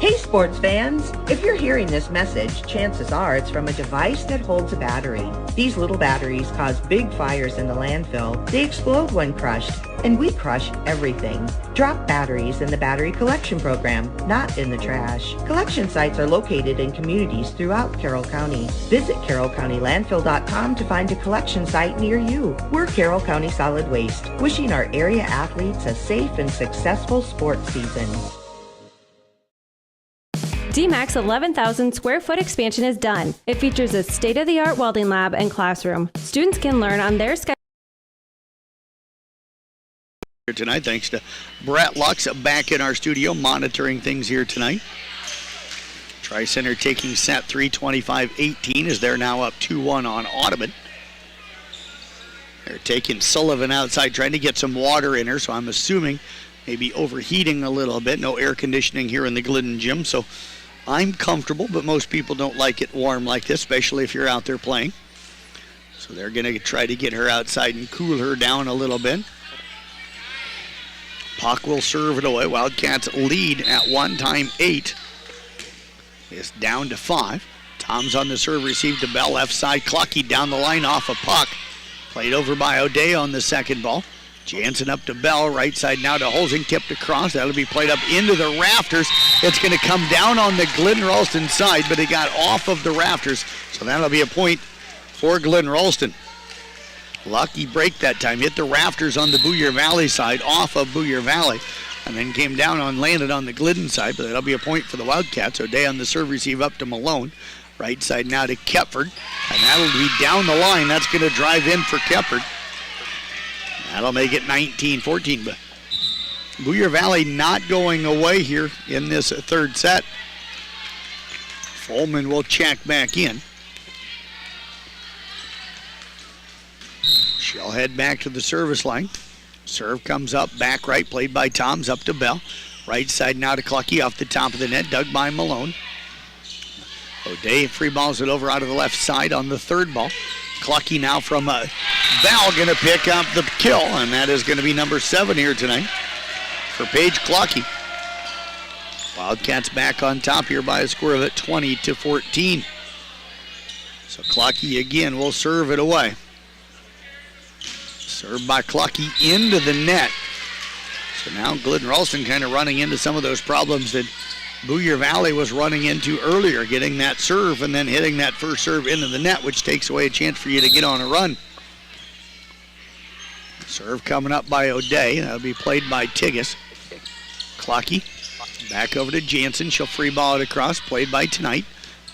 Hey, sports fans, if you're hearing this message, chances are it's from a device that holds a battery. These little batteries cause big fires in the landfill. They explode when crushed, and we crush everything. Drop batteries in the battery collection program, not in the trash. Collection sites are located in communities throughout Carroll County. Visit carrollcountylandfill.com to find a collection site near you. We're Carroll County Solid Waste, wishing our area athletes a safe and successful sports season. DMAC's 11,000 square foot expansion is done. It features a state-of-the-art welding lab and classroom. Students can learn on their schedule. Tonight, thanks to Brett Lux back in our studio monitoring things here tonight. Tri-Center taking set 3, 25-18 as they're now up 2-1 on Audubon. They're taking Sullivan outside, trying to get some water in her, so I'm assuming maybe overheating a little bit. No air conditioning here in the Glidden gym, so I'm comfortable, but most people don't like it warm like this, especially if you're out there playing. So they're going to try to get her outside and cool her down a little bit. Puck will serve it away. Wildcats lead at 1-8. It's down to 5. Tom's on the serve, received to Bell, left side. Clucky down the line off a puck. Played over by O'Day on the second ball. Jansen up to Bell, right side now to Holzing, tipped across. That'll be played up into the rafters. It's going to come down on the Glidden Ralston side, but it got off of the rafters, so that'll be a point for Glidden Ralston. Lucky break that time, hit the rafters on the Booyer Valley side, off of Booyer Valley, and then came down on, landed on the Glidden side, but that'll be a point for the Wildcats. O'Day on the serve, receive up to Malone. Right side now to Kepford, and that'll be down the line. That's going to drive in for Kepford. That'll make it 19-14, but Booyer Valley not going away here in this third set. Folman will check back in. She'll head back to the service line. Serve comes up, back right, played by Toms, up to Bell. Right side now to Clucky, off the top of the net, dug by Malone. O'Day free balls it over out of the left side on the third ball. Clucky now from Bell going to pick up the kill, and that is going to be number 7 here tonight for Paige Clucky. Wildcats back on top here by a score of 20-14. So Clucky again will serve it away. Served by Clucky into the net. So now Glidden Ralston kind of running into some of those problems that Booyer Valley was running into earlier, getting that serve and then hitting that first serve into the net, which takes away a chance for you to get on a run. Serve coming up by O'Day. That'll be played by Tigas. Clucky back over to Jansen. She'll free ball it across, played by Tonight.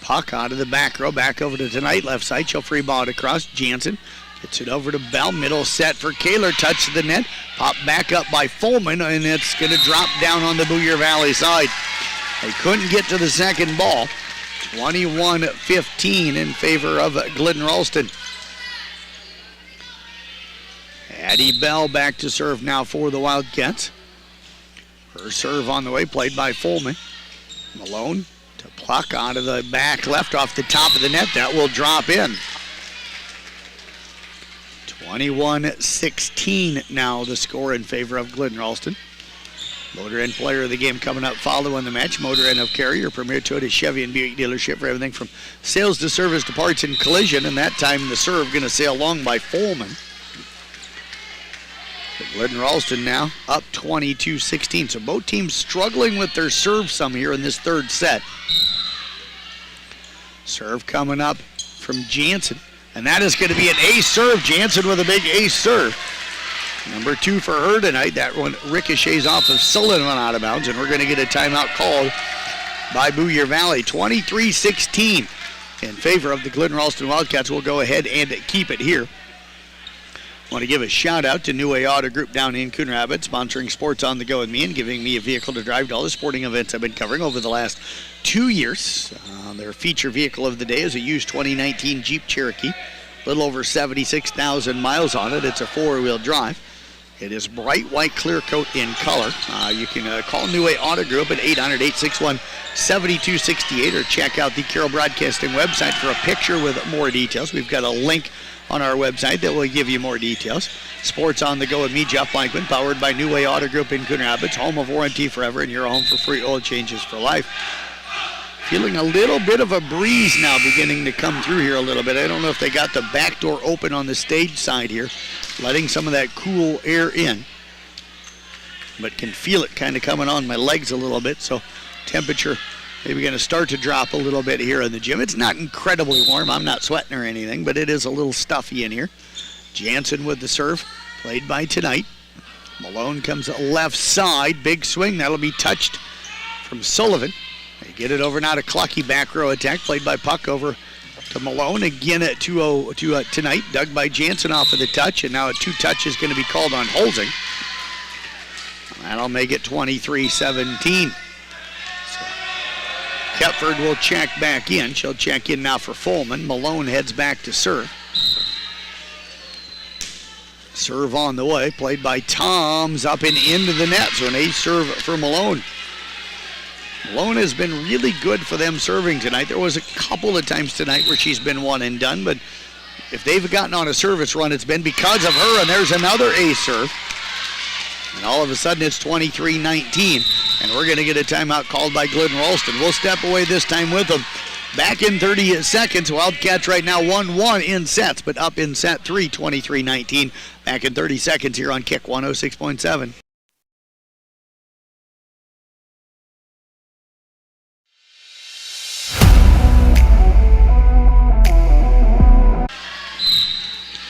Puck out of the back row, back over to Tonight, left side. She'll free ball it across. Jansen gets it over to Bell. Middle set for Kaler. Touch to the net. Pop back up by Folman, and it's going to drop down on the Booyer Valley side. They couldn't get to the second ball. 21-15 in favor of Glidden Ralston. Addie Bell back to serve now for the Wildcats. Her serve on the way, played by Folman. Malone to Pluck out of the back left off the top of the net. That will drop in. 21-16 now the score in favor of Glidden Ralston. Motor Inn player of the game coming up following the match. Motor Inn of Cary, your premier Toyota, Chevy, and Buick dealership for everything from sales to service to parts and collision. And that time the serve going to sail long by Folman. But Glidden Ralston now up 22-16. So both teams struggling with their serve some here in this third set. Serve coming up from Jansen. And that is going to be an ace serve. Jansen with a big ace serve. Number 2 for her tonight. That one ricochets off of Sullivan out of bounds, and we're going to get a timeout called by Booyer Valley. 23-16 in favor of the Glidden Ralston Wildcats. We'll go ahead and keep it here. I want to give a shout out to New Way Auto Group down in Coon Rapids, sponsoring Sports on the Go with me and giving me a vehicle to drive to all the sporting events I've been covering over the last 2 years. Their feature vehicle of the day is a used 2019 Jeep Cherokee. A little over 76,000 miles on it. It's a 4-wheel drive. It is bright white clear coat in color. You can call New Way Auto Group at 800-861-7268 or check out the Carroll Broadcasting website for a picture with more details. We've got a link on our website that will give you more details. Sports on the Go with me, Jeff Blankman, powered by New Way Auto Group in Coon Rapids, home of warranty forever, and your home for free oil changes for life. Feeling a little bit of a breeze now beginning to come through here a little bit. I don't know if they got the back door open on the stage side here, letting some of that cool air in. But can feel it kind of coming on my legs a little bit, so temperature maybe going to start to drop a little bit here in the gym. It's not incredibly warm. I'm not sweating or anything, but it is a little stuffy in here. Jansen with the serve, played by Tonight. Malone comes left side, big swing. That'll be touched from Sullivan. They get it over now to Clucky, back row attack, played by Puck over to Malone. Again at 2-0 to Tonight, dug by Jansen off of the touch, and now a 2 touch is going to be called on Holzing. That'll make it 23-17. Kepford will check back in. She'll check in now for Folman. Malone heads back to serve. Serve on the way, played by Toms up and into the net. So an ace serve for Malone. Malone has been really good for them serving tonight. There was a couple of times tonight where she's been one and done, but if they've gotten on a service run, it's been because of her, and there's another ace serve. And all of a sudden it's 23-19, and we're going to get a timeout called by Glidden Ralston. We'll step away this time with them. Back in 30 seconds. Wildcats right now 1-1 in sets, but up in set 3, 23-19. Back in 30 seconds here on Kick 106.7.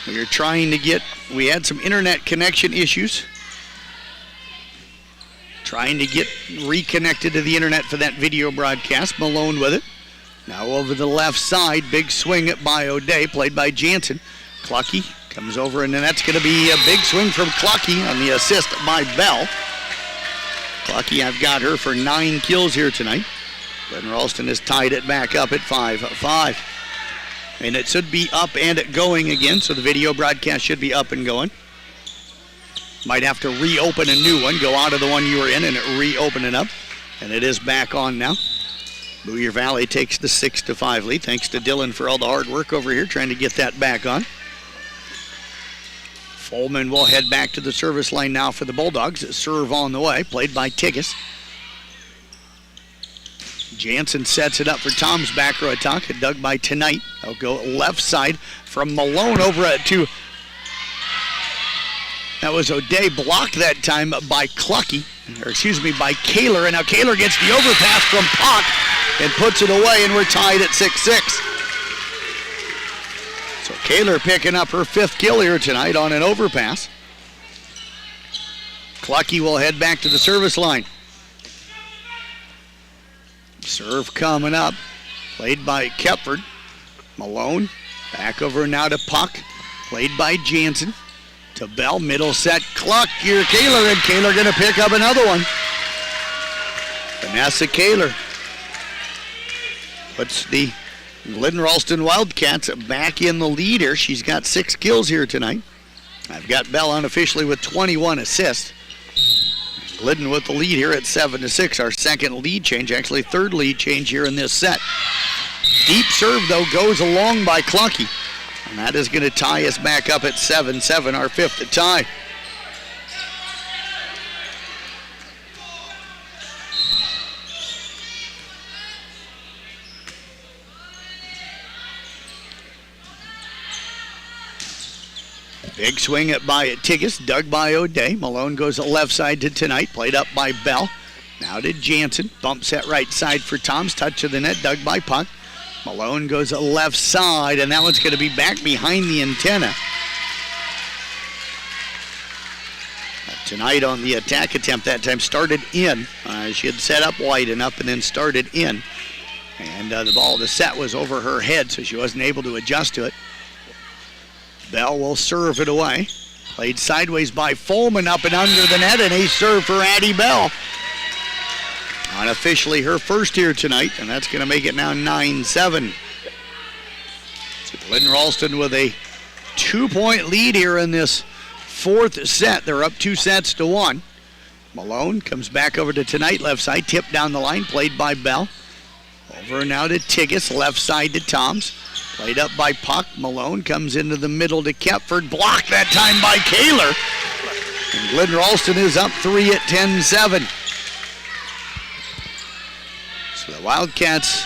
We're trying to get, we had some internet connection issues. Trying to get reconnected to the internet for that video broadcast. Malone with it. Now over the left side, big swing by O'Day, played by Jansen. Clucky comes over, and then that's going to be a big swing from Clucky on the assist by Bell. Clucky, I've got her for 9 kills here tonight. Glidden Ralston has tied it back up at 5-5. And it should be up and going again, so the video broadcast should be up and going. Might have to reopen a new one, go out of the one you were in and reopen it up. And it is back on now. Boyer Valley takes the 6-5 lead. Thanks to Dylan for all the hard work over here trying to get that back on. Folman will head back to the service line now for the Bulldogs. Serve on the way, played by Tigas. Jansen sets it up for Tom's back row attack, dug by Tonight. They'll go left side from Malone over to... That was O'Day, blocked that time by Clucky, or excuse me, by Kaler. And now Kaler gets the overpass from Puck and puts it away, and we're tied at 6-6. So Kaler picking up her 5th kill here tonight on an overpass. Clucky will head back to the service line. Serve coming up, played by Kepford. Malone, back over now to Puck, played by Jansen. To Bell, middle set, Cluck, here Kaler, and Kaler going to pick up another one. Vanessa Kaler puts the Glidden Ralston Wildcats back in the lead here. She's got 6 kills here tonight. I've got Bell unofficially with 21 assists. Glidden with the lead here at 7-6. Our second lead change, actually third lead change here in this set. Deep serve, though, goes along by Clucky. And that is going to tie us back up at 7-7, our 5th tie. Big swing by Tigas, dug by O'Day. Malone goes left side to Tonight, played up by Bell. Now to Jansen, bump set right side for Tom's, touch of the net, dug by Puck. Malone goes left side, and that one's going to be back behind the antenna. Tonight on the attack attempt that time started in. She had set up wide enough and then started in. And the ball, the set was over her head, so she wasn't able to adjust to it. Bell will serve it away. Played sideways by Folman up and under the net, and a serve for Addie Bell. Unofficially her first here tonight, and that's going to make it now 9-7. So Glidden Ralston with a 2-point lead here in this 4th set. They're up 2-1. Malone comes back over to Tonight, left side, tipped down the line, played by Bell. Over now to Tigas, left side to Toms. Played up by Puck. Malone comes into the middle to Kepford, blocked that time by Kaler. And Glidden Ralston is up 3 at 10-7. So the Wildcats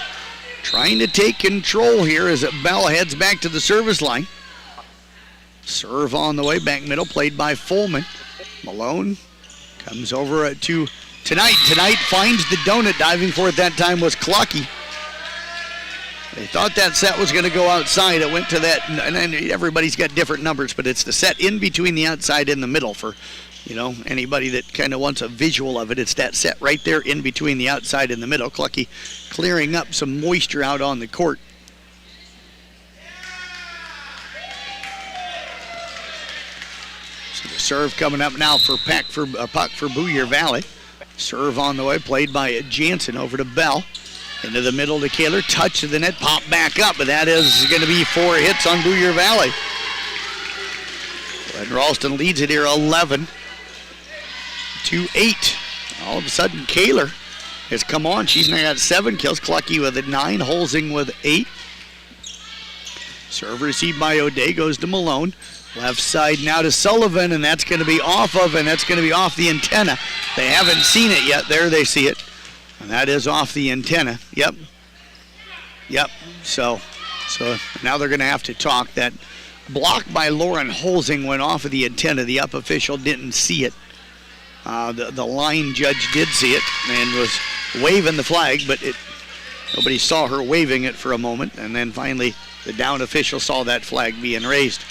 trying to take control here as Bell heads back to the service line. Serve on the way, back middle, played by Fullman. Malone comes over to Tonight. Tonight finds the donut. Diving for it that time was Clucky. They thought that set was going to go outside. It went to that, and everybody's got different numbers, but it's the set in between the outside and the middle for, anybody that kind of wants a visual of it. It's that set right there in between the outside and the middle. Clucky clearing up some moisture out on the court. So the serve coming up now for Puck for Boyer Valley. Serve on the way, played by Jansen over to Bell. Into the middle to Kaler, touch to the net, pop back up, but that is going to be 4 hits on Boyer Valley. And Ralston leads it here 11-8. All of a sudden, Kaler has come on. She's now got 7 kills. Clucky with 9, Holzing with 8. Serve received by O'Day, goes to Malone. Left side now to Sullivan, and that's going to be off the antenna. They haven't seen it yet. There they see it. And that is off the antenna. Yep. So now they're going to have to talk. That block by Lauren Holzing went off of the antenna. The up official didn't see it. The line judge did see it and was waving the flag, but nobody saw her waving it for a moment. And then finally, the down official saw that flag being raised.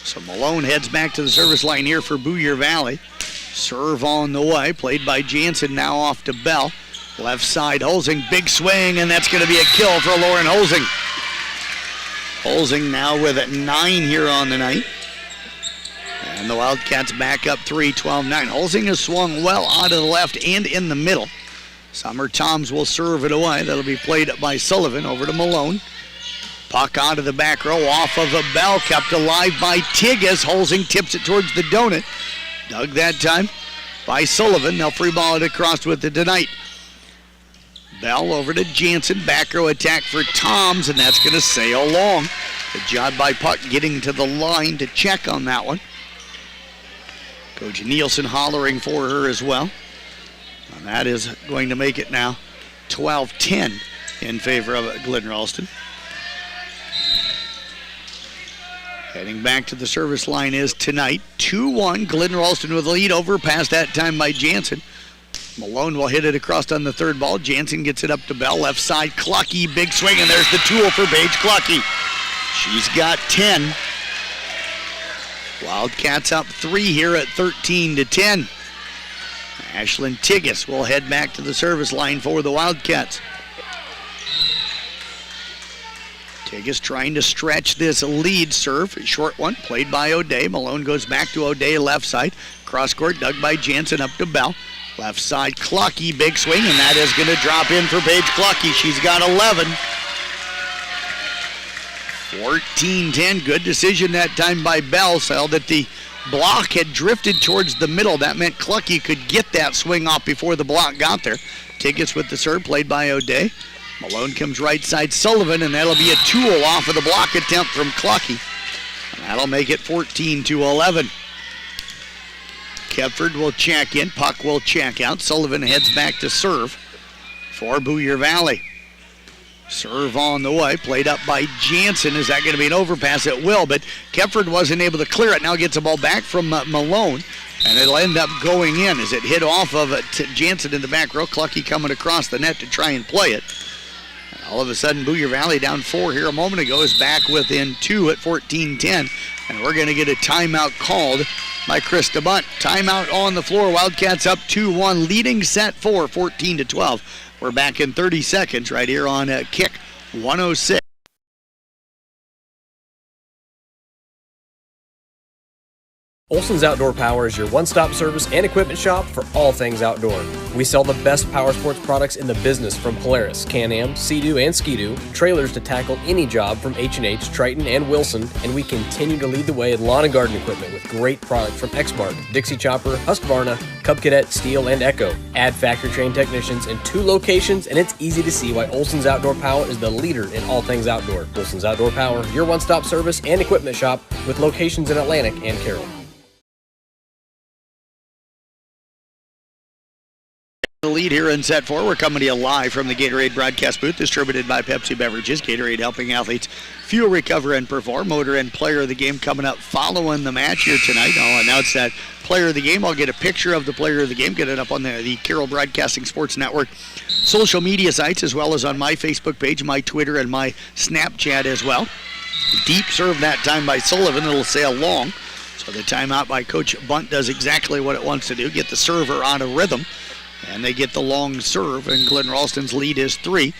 So Malone heads back to the service line here for Boyer Valley. Serve on the way, played by Jansen, now off to Bell. Left side, Holzing, big swing, and that's going to be a kill for Lauren Holzing. Holzing now with 9 here on the night. And the Wildcats back up 3, 12-9. Holzing has swung well out of the left and in the middle. Summer Toms will serve it away. That'll be played by Sullivan over to Malone. Puck onto the back row, off of a Bell, kept alive by Tigges. Holzing tips it towards the donut. Dug that time by Sullivan. They'll free ball it across with it tonight. Bell over to Jansen. Back row attack for Toms, and that's going to sail long. Good job by Puck getting to the line to check on that one. Coach Nielsen hollering for her as well. And that is going to make it now 12-10 in favor of Glidden Ralston. Heading back to the service line is tonight. 2-1. Glidden Ralston with the lead, over past that time by Jansen. Malone will hit it across on the third ball. Jansen gets it up to Bell. Left side, Clucky, big swing, and there's the tool for Paige Clucky. She's got 10. Wildcats up 3 here at 13-10. Ashlyn Tigges will head back to the service line for the Wildcats. Tigges trying to stretch this lead. Serve, short one, played by O'Day. Malone goes back to O'Day, left side. Cross court, dug by Jansen up to Bell. Left side, Clucky, big swing, and that is going to drop in for Paige Clucky. She's got 11. 14-10, good decision that time by Bell. So that the block had drifted towards the middle. That meant Clucky could get that swing off before the block got there. Tigges with the serve, played by O'Day. Malone comes right side, Sullivan, and that'll be a tool off of the block attempt from Clucky. And that'll make it 14-11. Kepford will check in, Puck will check out. Sullivan heads back to serve for Boyer Valley. Serve on the way, played up by Jansen. Is that going to be an overpass? It will, but Kepford wasn't able to clear it. Now gets the ball back from Malone, and it'll end up going in as it hit off of Jansen in the back row. Clucky coming across the net to try and play it. All of a sudden, Boyer Valley down 4 here a moment ago is back within 2 at 14-10. And we're going to get a timeout called by Krista Bunt. Timeout on the floor. Wildcats up 2-1, leading set 4, 14-12. We're back in 30 seconds right here on Kick 106. Olson's Outdoor Power is your one-stop service and equipment shop for all things outdoor. We sell the best power sports products in the business, from Polaris, Can-Am, Sea-Doo, and Ski-Doo, trailers to tackle any job from H&H, Triton, and Wilson, and we continue to lead the way in lawn and garden equipment with great products from Exmark, Dixie Chopper, Husqvarna, Cub Cadet, Steel, and Echo. Add factory-trained technicians in 2 locations, and it's easy to see why Olson's Outdoor Power is the leader in all things outdoor. Olson's Outdoor Power, your one-stop service and equipment shop with locations in Atlantic and Carroll. The lead here in set 4. We're coming to you live from the Gatorade broadcast booth, distributed by Pepsi Beverages. Gatorade helping athletes fuel, recover, and perform. Motor and player of the game coming up following the match here tonight. I'll announce that player of the game. I'll get a picture of the player of the game, get it up on the Carroll Broadcasting Sports Network social media sites, as well as on my Facebook page, my Twitter, and my Snapchat as well. Deep serve that time by Sullivan. It'll sail long. So the timeout by Coach Bunt does exactly what it wants to do, get the server out of rhythm. And they get the long serve, and Glidden Ralston's lead is 3.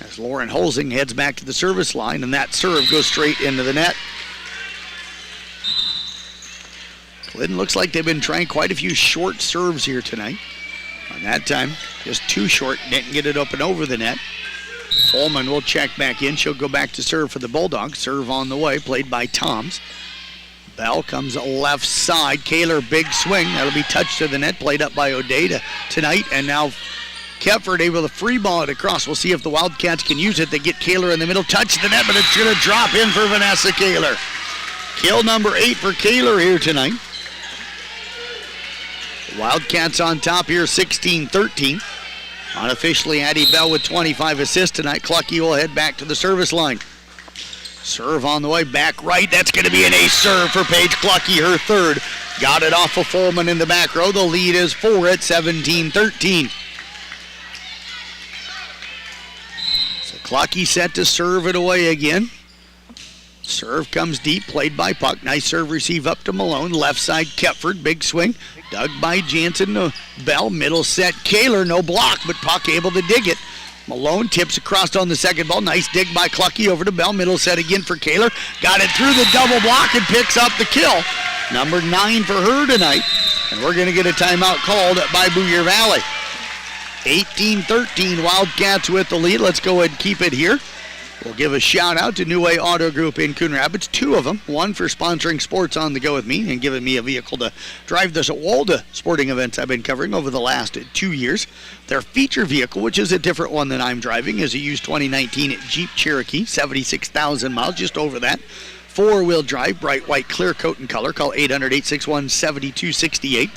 As Lauren Holsing heads back to the service line, and that serve goes straight into the net. Glidden looks like they've been trying quite a few short serves here tonight. On that time, just too short, didn't get it up and over the net. Holman will check back in. She'll go back to serve for the Bulldogs. Serve on the way, played by Toms. Bell comes left side. Kaler, big swing. That'll be touched to the net, played up by O'Day tonight. And now Kepford able to free ball it across. We'll see if the Wildcats can use it. They get Kaler in the middle, touch the net, but it's going to drop in for Vanessa Kaler. Kill number 8 for Kaler here tonight. Wildcats on top here, 16-13. Unofficially, Addie Bell with 25 assists tonight. Clucky will head back to the service line. Serve on the way, back right. That's going to be an ace serve for Paige Clucky, her third. Got it off of Foreman in the back row. The lead is 4 at 17-13. So Clucky set to serve it away again. Serve comes deep, played by Puck. Nice serve receive up to Malone. Left side, Kepford, big swing. Dug by Jansen. Bell, middle set. Kaler, no block, but Puck able to dig it. Malone tips across on the second ball. Nice dig by Clucky over to Bell. Middle set again for Kaler. Got it through the double block and picks up the kill. Number 9 for her tonight. And we're going to get a timeout called by Boyer Valley. 18-13, Wildcats with the lead. Let's go ahead and keep it here. We'll give a shout out to New Way Auto Group in Coon Rapids, 2 of them. 1 for sponsoring Sports on the Go with me and giving me a vehicle to drive this at all the sporting events I've been covering over the last 2 years. Their feature vehicle, which is a different one than I'm driving, is a used 2019 Jeep Cherokee, 76,000 miles, just over that. 4-wheel drive, bright white clear coat and color. Call 800-861-7268.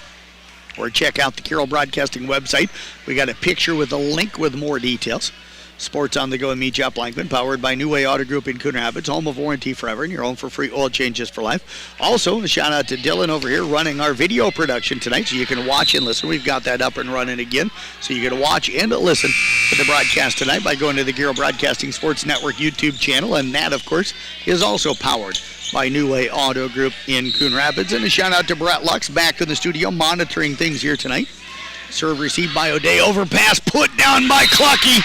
Or check out the Carroll Broadcasting website. We got a picture with a link with more details. Sports on the Go and me, Jeff Blankman, powered by New Way Auto Group in Coon Rapids, home of warranty forever, and your home for free oil changes for life. Also, a shout out to Dylan over here running our video production tonight, so you can watch and listen. We've got that up and running again, so you can watch and listen to the broadcast tonight by going to the Carroll Broadcasting Sports Network YouTube channel, and that, of course, is also powered by New Way Auto Group in Coon Rapids. And a shout out to Brett Lux back in the studio monitoring things here tonight. Serve received by O'Day, overpass put down by Clucky.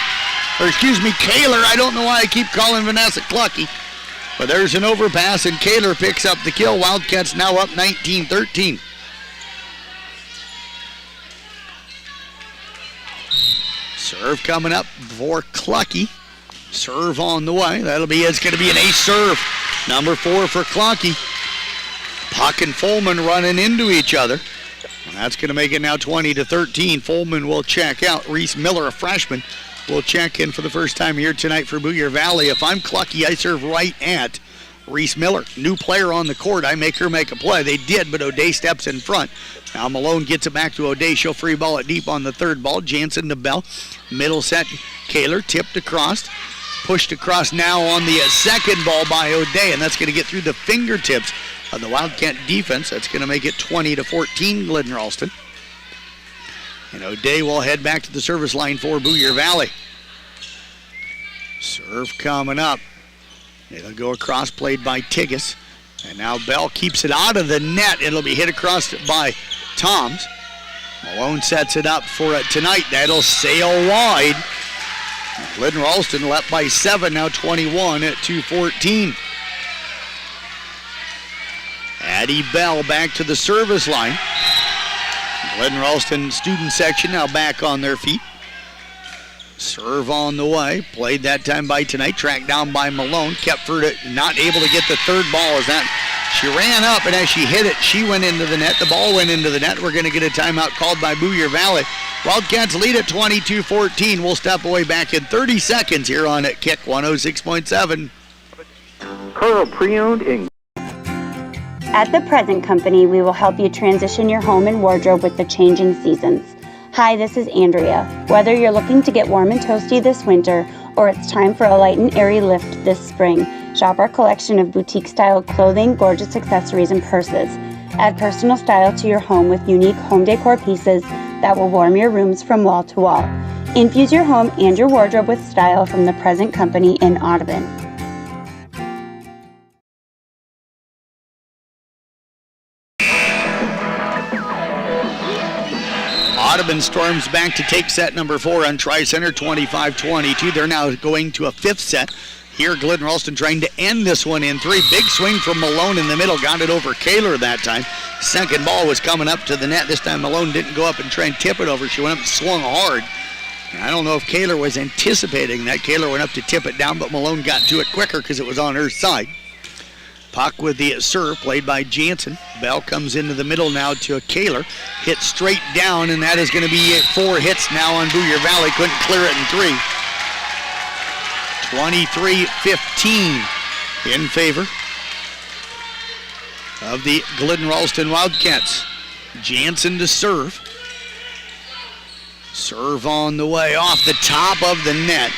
Or excuse me, Kaler. I don't know why I keep calling Vanessa Clucky. But there's an overpass, and Kaler picks up the kill. Wildcats now up 19-13. Serve coming up for Clucky. Serve on the way. It's going to be an ace serve. Number 4 for Clucky. Puck and Folman running into each other. And that's going to make it now 20-13. Folman will check out. Reese Miller, a freshman, will check in for the first time here tonight for Boyer Valley. If I'm Clucky, I serve right at Reese Miller. New player on the court. I make her make a play. They did, but O'Day steps in front. Now Malone gets it back to O'Day. She'll free ball it deep on the third ball. Jansen to Bell. Middle set. Kaler tipped across. Pushed across now on the second ball by O'Day, and that's going to get through the fingertips of the Wildcat defense. That's going to make it 20-14 Glidden Ralston. And O'Day will head back to the service line for Boyer Valley. Serve coming up. It'll go across, played by Tigas. And now Bell keeps it out of the net. It'll be hit across by Toms. Malone sets it up for it tonight. That'll sail wide. Glidden Ralston left by 7, now 21-14. Addie Bell back to the service line. Glidden Ralston student section now back on their feet. Serve on the way. Played that time by tonight. Tracked down by Malone. Kepford not able to get the third ball as that. She ran up, and as she hit it, she went into the net. The ball went into the net. We're going to get a timeout called by Boyer Valley. Wildcats lead at 22-14. We'll step away back in 30 seconds here on at Kick 106.7. Carl Pre-Owned in At the Present Company, we will help you transition your home and wardrobe with the changing seasons. Hi, this is Andrea. Whether you're looking to get warm and toasty this winter or it's time for a light and airy lift this spring, shop our collection of boutique-style clothing, gorgeous accessories, and purses. Add personal style to your home with unique home decor pieces that will warm your rooms from wall to wall. Infuse your home and your wardrobe with style from the Present Company in Audubon. Audubon storms back to take set number 4 on Tri-Center, 25-22. They're now going to a 5th set. Here, Glidden Ralston trying to end this one in 3. Big swing from Malone in the middle. Got it over Kaler that time. Second ball was coming up to the net. This time Malone didn't go up and try and tip it over. She went up and swung hard. I don't know if Kaler was anticipating that. Kaler went up to tip it down, but Malone got to it quicker because it was on her side. Puck with the serve, played by Jansen. Bell comes into the middle now to Kaler. Hit straight down, and that is going to be 4 hits now on Booyer Valley. Couldn't clear it in 3. 23-15 in favor of the Glidden Ralston Wildcats. Jansen to serve. Serve on the way off the top of the net.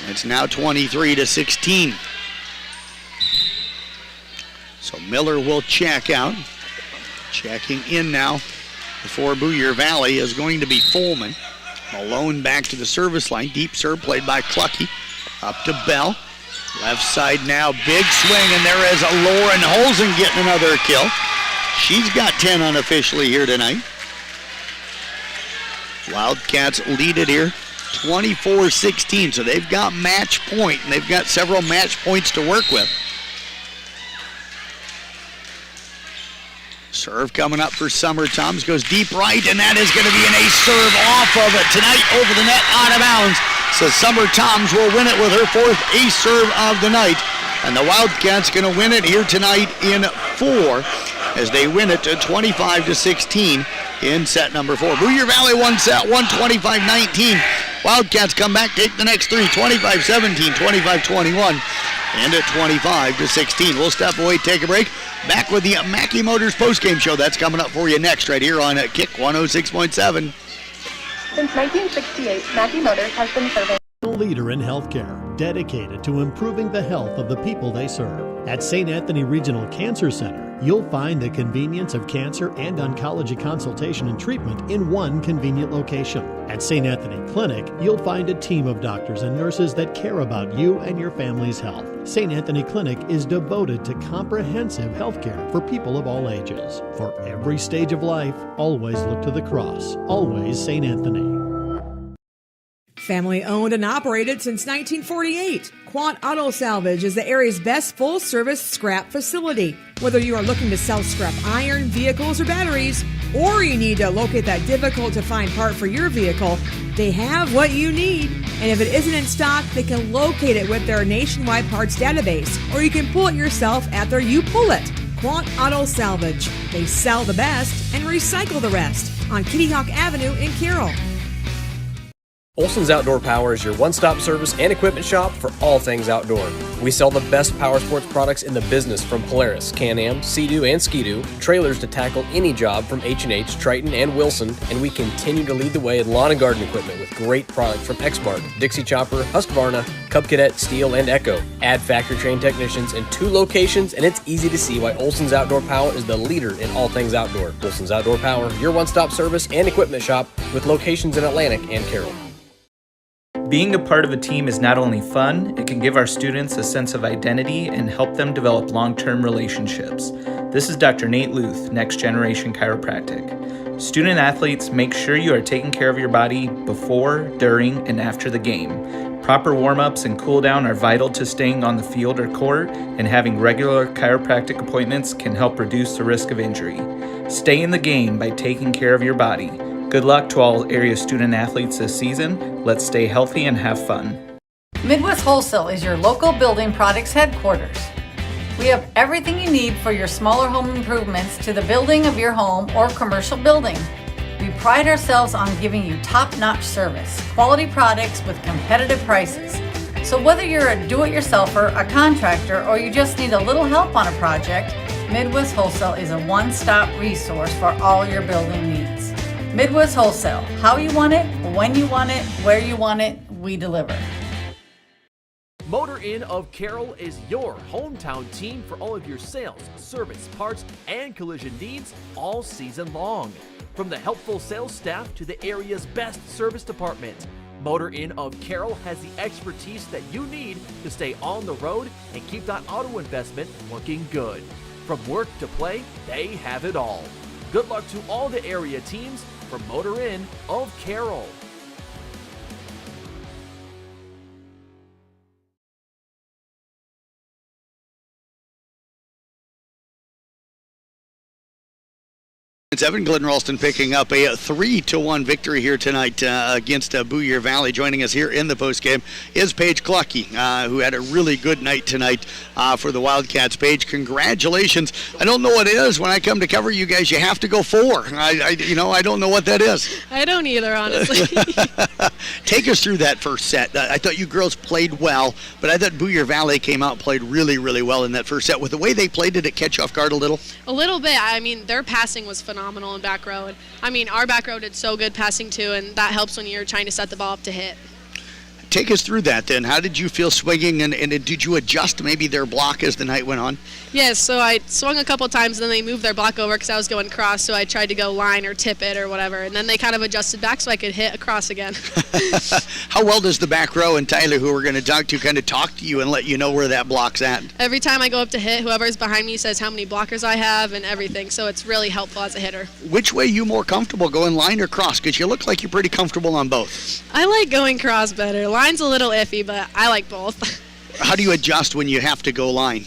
It's now 23-16. So Miller will check out. Checking in now for Booyer Valley is going to be Folman. Malone back to the service line. Deep serve played by Clucky. Up to Bell. Left side now. Big swing, and there is Lauren Holzen getting another kill. She's got 10 unofficially here tonight. Wildcats lead it here 24-16. So they've got match point, and they've got several match points to work with. Serve coming up for Summer Toms. Goes deep right, and that is going to be an ace serve off of it tonight over the net, out of bounds. So Summer Toms will win it with her 4th ace serve of the night. And the Wildcats going to win it here tonight in 4 as they win it to 25-16 in set number 4. Booyer Valley won set 1, 25-19. Wildcats come back, take the next 3, 25-17, 25-21, and at 25-16. We'll step away, take a break. Back with the Mackey Motors postgame show. That's coming up for you next right here on Kick 106.7. Since 1968, Mackey Motors has been serving a leader in healthcare, dedicated to improving the health of the people they serve. At St. Anthony Regional Cancer Center, you'll find the convenience of cancer and oncology consultation and treatment in one convenient location. At St. Anthony Clinic, you'll find a team of doctors and nurses that care about you and your family's health. St. Anthony Clinic is devoted to comprehensive health care for people of all ages. For every stage of life, always look to the cross. Always St. Anthony. Family owned and operated since 1948, Quant Auto Salvage is the area's best full-service scrap facility. Whether you are looking to sell scrap iron, vehicles, or batteries, or you need to locate that difficult-to-find part for your vehicle, they have what you need. And if it isn't in stock, they can locate it with their nationwide parts database, or you can pull it yourself at their You Pull It. Quant Auto Salvage. They sell the best and recycle the rest on Kitty Hawk Avenue in Carroll. Olson's Outdoor Power is your one-stop service and equipment shop for all things outdoor. We sell the best power sports products in the business from Polaris, Can-Am, Sea-Doo, and Ski-Doo, trailers to tackle any job from H&H, Triton, and Wilson, and we continue to lead the way in lawn and garden equipment with great products from Exmark, Dixie Chopper, Husqvarna, Cub Cadet, Steel, and Echo. Add factory-trained technicians in 2 locations, and it's easy to see why Olson's Outdoor Power is the leader in all things outdoor. Olson's Outdoor Power, your one-stop service and equipment shop with locations in Atlantic and Carroll. Being a part of a team is not only fun, it can give our students a sense of identity and help them develop long-term relationships. This is Dr. Nate Luth, Next Generation Chiropractic. Student athletes, make sure you are taking care of your body before, during, and after the game. Proper warm-ups and cool-down are vital to staying on the field or court, and having regular chiropractic appointments can help reduce the risk of injury. Stay in the game by taking care of your body. Good luck to all area student athletes this season. Let's stay healthy and have fun. Midwest Wholesale is your local building products headquarters. We have everything you need for your smaller home improvements to the building of your home or commercial building. We pride ourselves on giving you top-notch service, quality products with competitive prices. So whether you're a do-it-yourselfer, a contractor, or you just need a little help on a project, Midwest Wholesale is a one-stop resource for all your building needs. Midwest Wholesale. How you want it, when you want it, where you want it, we deliver. Motor Inn of Carroll is your hometown team for all of your sales, service, parts, and collision needs all season long. From the helpful sales staff to the area's best service department, Motor Inn of Carroll has the expertise that you need to stay on the road and keep that auto investment looking good. From work to play, they have it all. Good luck to all the area teams from Motor Inn of Carroll. It's Evan Glidden Ralston picking up a 3-1 victory here tonight against Booyer Valley. Joining us here in the postgame is Paige Clucky, who had a really good night tonight for the Wildcats. Paige, congratulations. I don't know what it is. When I come to cover you guys, you have to go 4. I don't know what that is. I don't either, honestly. Take us through that first set. I thought you girls played well, but I thought Booyer Valley came out and played really, really well in that first set. With the way they played, did it catch you off guard a little? A little bit. I mean, their passing was phenomenal in back row. And I mean, our back row did so good passing too, and that helps when you're trying to set the ball up to hit. Take us through that then. How did you feel swinging, and did you adjust maybe their block as the night went on? Yes, so I swung a couple times, and then they moved their block over because I was going cross, so I tried to go line or tip it or whatever, and then they kind of adjusted back so I could hit across again. How well does the back row and Tyler, who we're going to talk to, kind of talk to you and let you know where that block's at? Every time I go up to hit, whoever's behind me says how many blockers I have and everything, so it's really helpful as a hitter. Which way are you more comfortable, going line or cross? Because you look like you're pretty comfortable on both. I like going cross better. Line's a little iffy, but I like both. How do you adjust when you have to go line?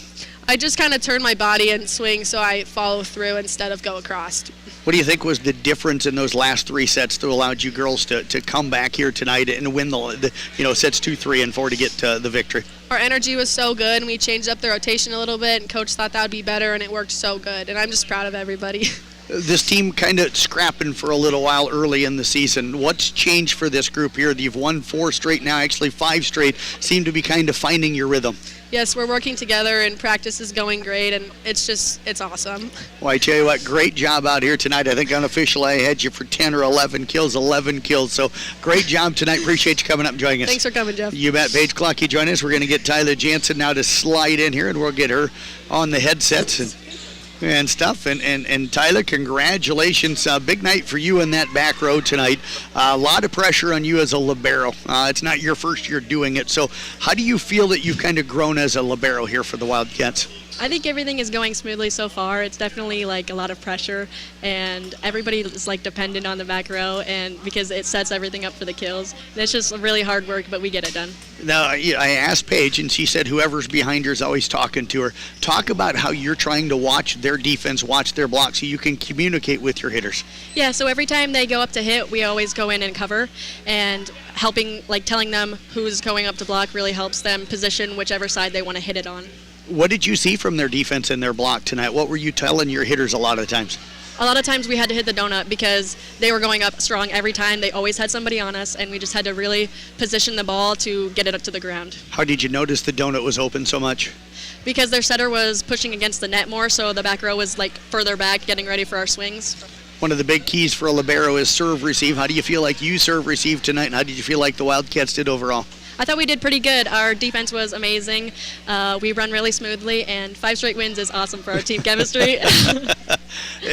I just kind of turn my body and swing so I follow through instead of go across. What do you think was the difference in those last 3 sets that allowed you girls to come back here tonight and win the sets 2, 3, and 4 to get the victory? Our energy was so good, and we changed up the rotation a little bit, and Coach thought that would be better, and it worked so good, and I'm just proud of everybody. This team kind of scrapping for a little while early in the season. What's changed for this group here? You've won 4 straight now, actually 5 straight. Seem to be kind of finding your rhythm. Yes, we're working together, and practice is going great, and it's awesome. Well, I tell you what, great job out here tonight. I think unofficially I had you for 10 or 11 kills, so great job tonight. Appreciate you coming up and joining us. Thanks for coming, Jeff. You bet. Paige Clucky joining us. We're going to get Tyler Jansen now to slide in here, and we'll get her on the headsets and stuff. And Tyler, congratulations. Big night for you in that back row tonight. A lot of pressure on you as a libero. It's not your first year doing it. So how do you feel that you've kind of grown as a libero here for the Wildcats? I think everything is going smoothly so far. It's definitely like a lot of pressure, and everybody is like dependent on the back row, and because it sets everything up for the kills. And it's just really hard work, but we get it done. Now, I asked Paige, and she said whoever's behind her is always talking to her. Talk about how you're trying to watch their defense, watch their block, so you can communicate with your hitters. Yeah, so every time they go up to hit, we always go in and cover, and telling them who's going up to block really helps them position whichever side they want to hit it on. What did you see from their defense and their block tonight? What were you telling your hitters a lot of times? A lot of times we had to hit the donut because they were going up strong every time. They always had somebody on us, and we just had to really position the ball to get it up to the ground. How did you notice the donut was open so much? Because their setter was pushing against the net more, so the back row was like further back getting ready for our swings. One of the big keys for a libero is serve receive. How do you feel like you serve receive tonight, and how did you feel like the Wildcats did overall? I thought we did pretty good. Our defense was amazing. We run really smoothly, and 5 straight wins is awesome for our team chemistry.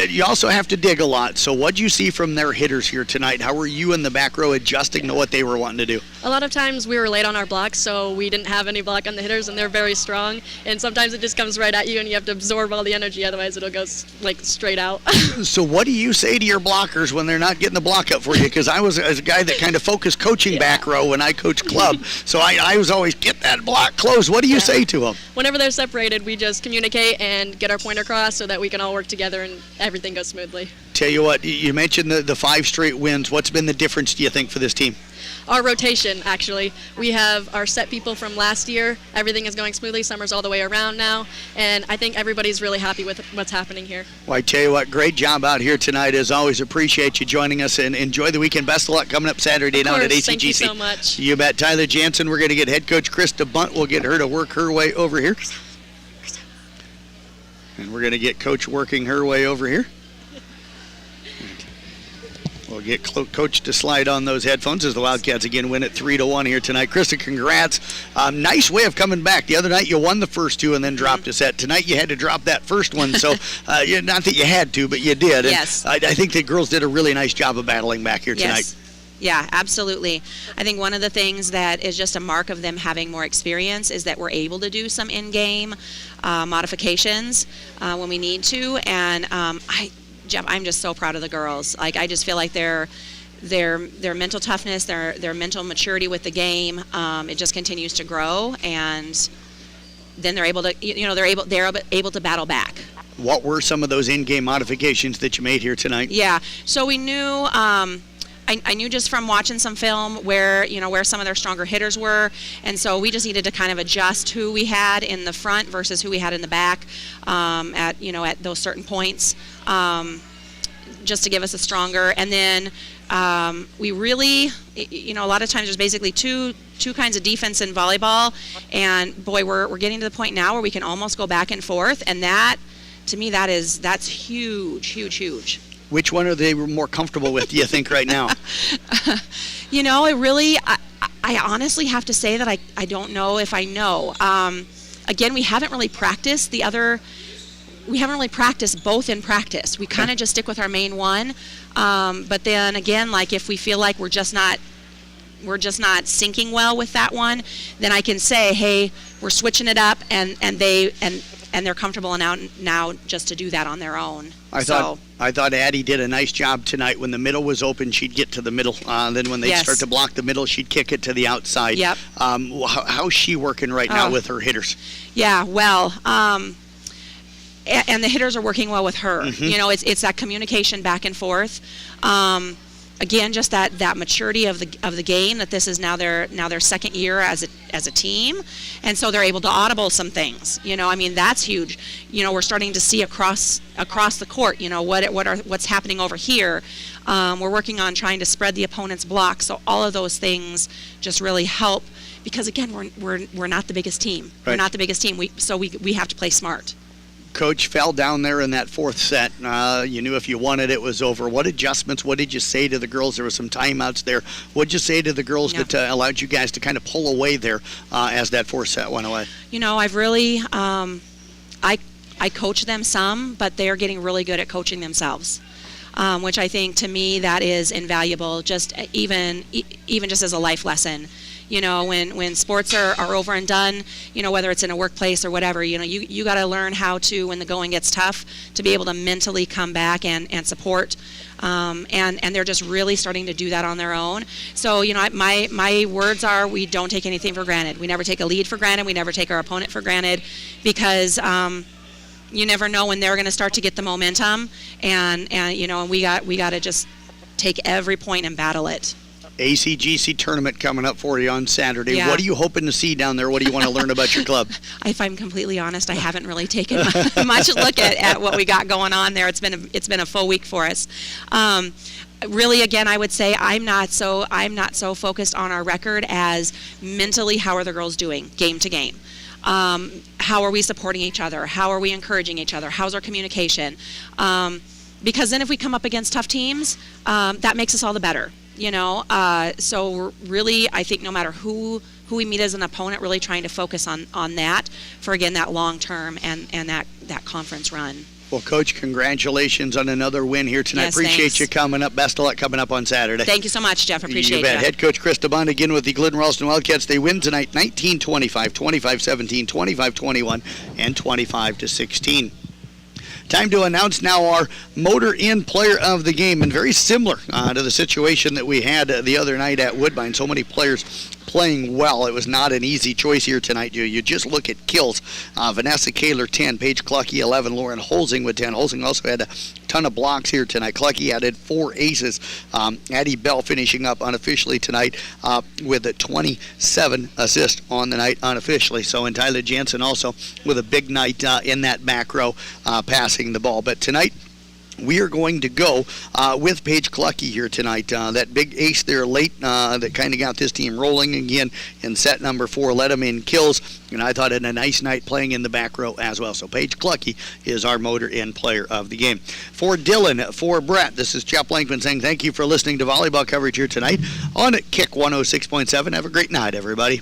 You also have to dig a lot. So what did you see from their hitters here tonight? How were you in the back row adjusting to what they were wanting to do? A lot of times we were late on our blocks, so we didn't have any block on the hitters, and they're very strong. And sometimes it just comes right at you, and you have to absorb all the energy. Otherwise, it'll go like straight out. So what do you say to your blockers when they're not getting the block up for you? Because I was a guy that kind of focused coaching back row when I coached club. So I was always, get that block closed. What do you say to them? Whenever they're separated, we just communicate and get our point across so that we can all work together and everything goes smoothly. Tell you what, you mentioned the 5 straight wins. What's been the difference, do you think, for this team? Our rotation, actually. We have our set people from last year. Everything is going smoothly. Summer's all the way around now, and I think everybody's really happy with what's happening here. Well, I tell you what, great job out here tonight. As always, appreciate you joining us, and enjoy the weekend. Best of luck coming up Saturday down at ACGC. Thank you so much. You bet. Tyler Jansen, we're going to get head coach Krista Bunt. We'll get her to work her way over here. And we're going to get coach working her way over here. We'll get Coach to slide on those headphones as the Wildcats again win it 3-1 here tonight. Krista, congrats. Nice way of coming back. The other night you won the first two and then dropped a set. Tonight you had to drop that first one, so not that you had to, but you did. And yes. I think the girls did a really nice job of battling back here tonight. Yes. Yeah, absolutely. I think one of the things that is just a mark of them having more experience is that we're able to do some in-game modifications when we need to. And Jeff, I'm just so proud of the girls. Like, I just feel like their mental toughness, their mental maturity with the game, it just continues to grow, and then they're able to, they're able to battle back. What were some of those in-game modifications that you made here tonight? Yeah, so we knew. I knew just from watching some film where some of their stronger hitters were, and so we just needed to kind of adjust who we had in the front versus who we had in the back at those certain points, just to give us a stronger. And then we really, a lot of times there's basically two kinds of defense in volleyball, and boy, we're getting to the point now where we can almost go back and forth, and that, to me, that's huge, huge, huge. Which one are they more comfortable with, do you think, right now? It really, I honestly have to say that I don't know if I know. Again, we haven't really practiced both in practice. We kind of just stick with our main one. But then again, like if we feel like we're just not syncing well with that one, then I can say, hey, we're switching it up, and they're comfortable now just to do that on their own. I thought Addie did a nice job tonight. When the middle was open, she'd get to the middle. Then when they start to block the middle, she'd kick it to the outside. Yep. How's she working right now with her hitters? Yeah, well, and the hitters are working well with her. Mm-hmm. It's that communication back and forth. Again, just that maturity of the game, that this is now their second year as a team, and so they're able to audible some things. That's huge. We're starting to see across the court. What's happening over here. We're working on trying to spread the opponent's block. So all of those things just really help, because again, we're not the biggest team. Right. We're not the biggest team. We have to play smart. Coach fell down there in that fourth set. You knew if you won it, it was over. What adjustments, what did you say to the girls? There were some timeouts there. What did you say to the girls that allowed you guys to kind of pull away there as that fourth set went away? I've really, I coach them some, but they're getting really good at coaching themselves, which I think, to me, that is invaluable, just even just as a life lesson. When sports are over and done, whether it's in a workplace or whatever, you got to learn how to, when the going gets tough, to be able to mentally come back and support. And they're just really starting to do that on their own. So, my words are, we don't take anything for granted. We never take a lead for granted. We never take our opponent for granted, because you never know when they're going to start to get the momentum. And we got to just take every point and battle it. ACGC tournament coming up for you on Saturday. Yeah. What are you hoping to see down there? What do you want to learn about your club? If I'm completely honest, I haven't really taken much look at what we got going on there. It's been a full week for us. Really, again, I would say I'm not so focused on our record as mentally, how are the girls doing game to game. How are we supporting each other? How are we encouraging each other? How's our communication? Because then if we come up against tough teams, that makes us all the better. So really, I think no matter who we meet as an opponent, really trying to focus on that for, again, that long term and that conference run. Well, Coach, congratulations on another win here tonight. Yes, appreciate thanks. you coming up. Best of luck coming up on Saturday. Thank you so much, Jeff. Appreciate you bet. it. Head Coach Krista Bond again with the Glidden Ralston Wildcats. They win tonight 19-25, 25-17, 25-21, and 25-16. Time to announce now our Motor Inn Player of the Game, and very similar to the situation that we had the other night at Woodbine. So many players playing well. It was not an easy choice here tonight. You just look at kills. Vanessa Kaler, 10. Paige Clucky, 11. Lauren Holzing with 10. Holzing also had a ton of blocks here tonight. Clucky added 4 aces. Addie Bell finishing up unofficially tonight with a 27 assist on the night unofficially. So, and Tyler Jensen also with a big night in that back row passing the ball. But tonight, we are going to go with Paige Clucky here tonight. That big ace there late that kind of got this team rolling again in set number 4, led them in kills, and I thought it a nice night playing in the back row as well. So Paige Clucky is our motor in player of the game. For Dylan, for Brett, this is Jeff Blankman saying thank you for listening to volleyball coverage here tonight on Kick 106.7. Have a great night, everybody.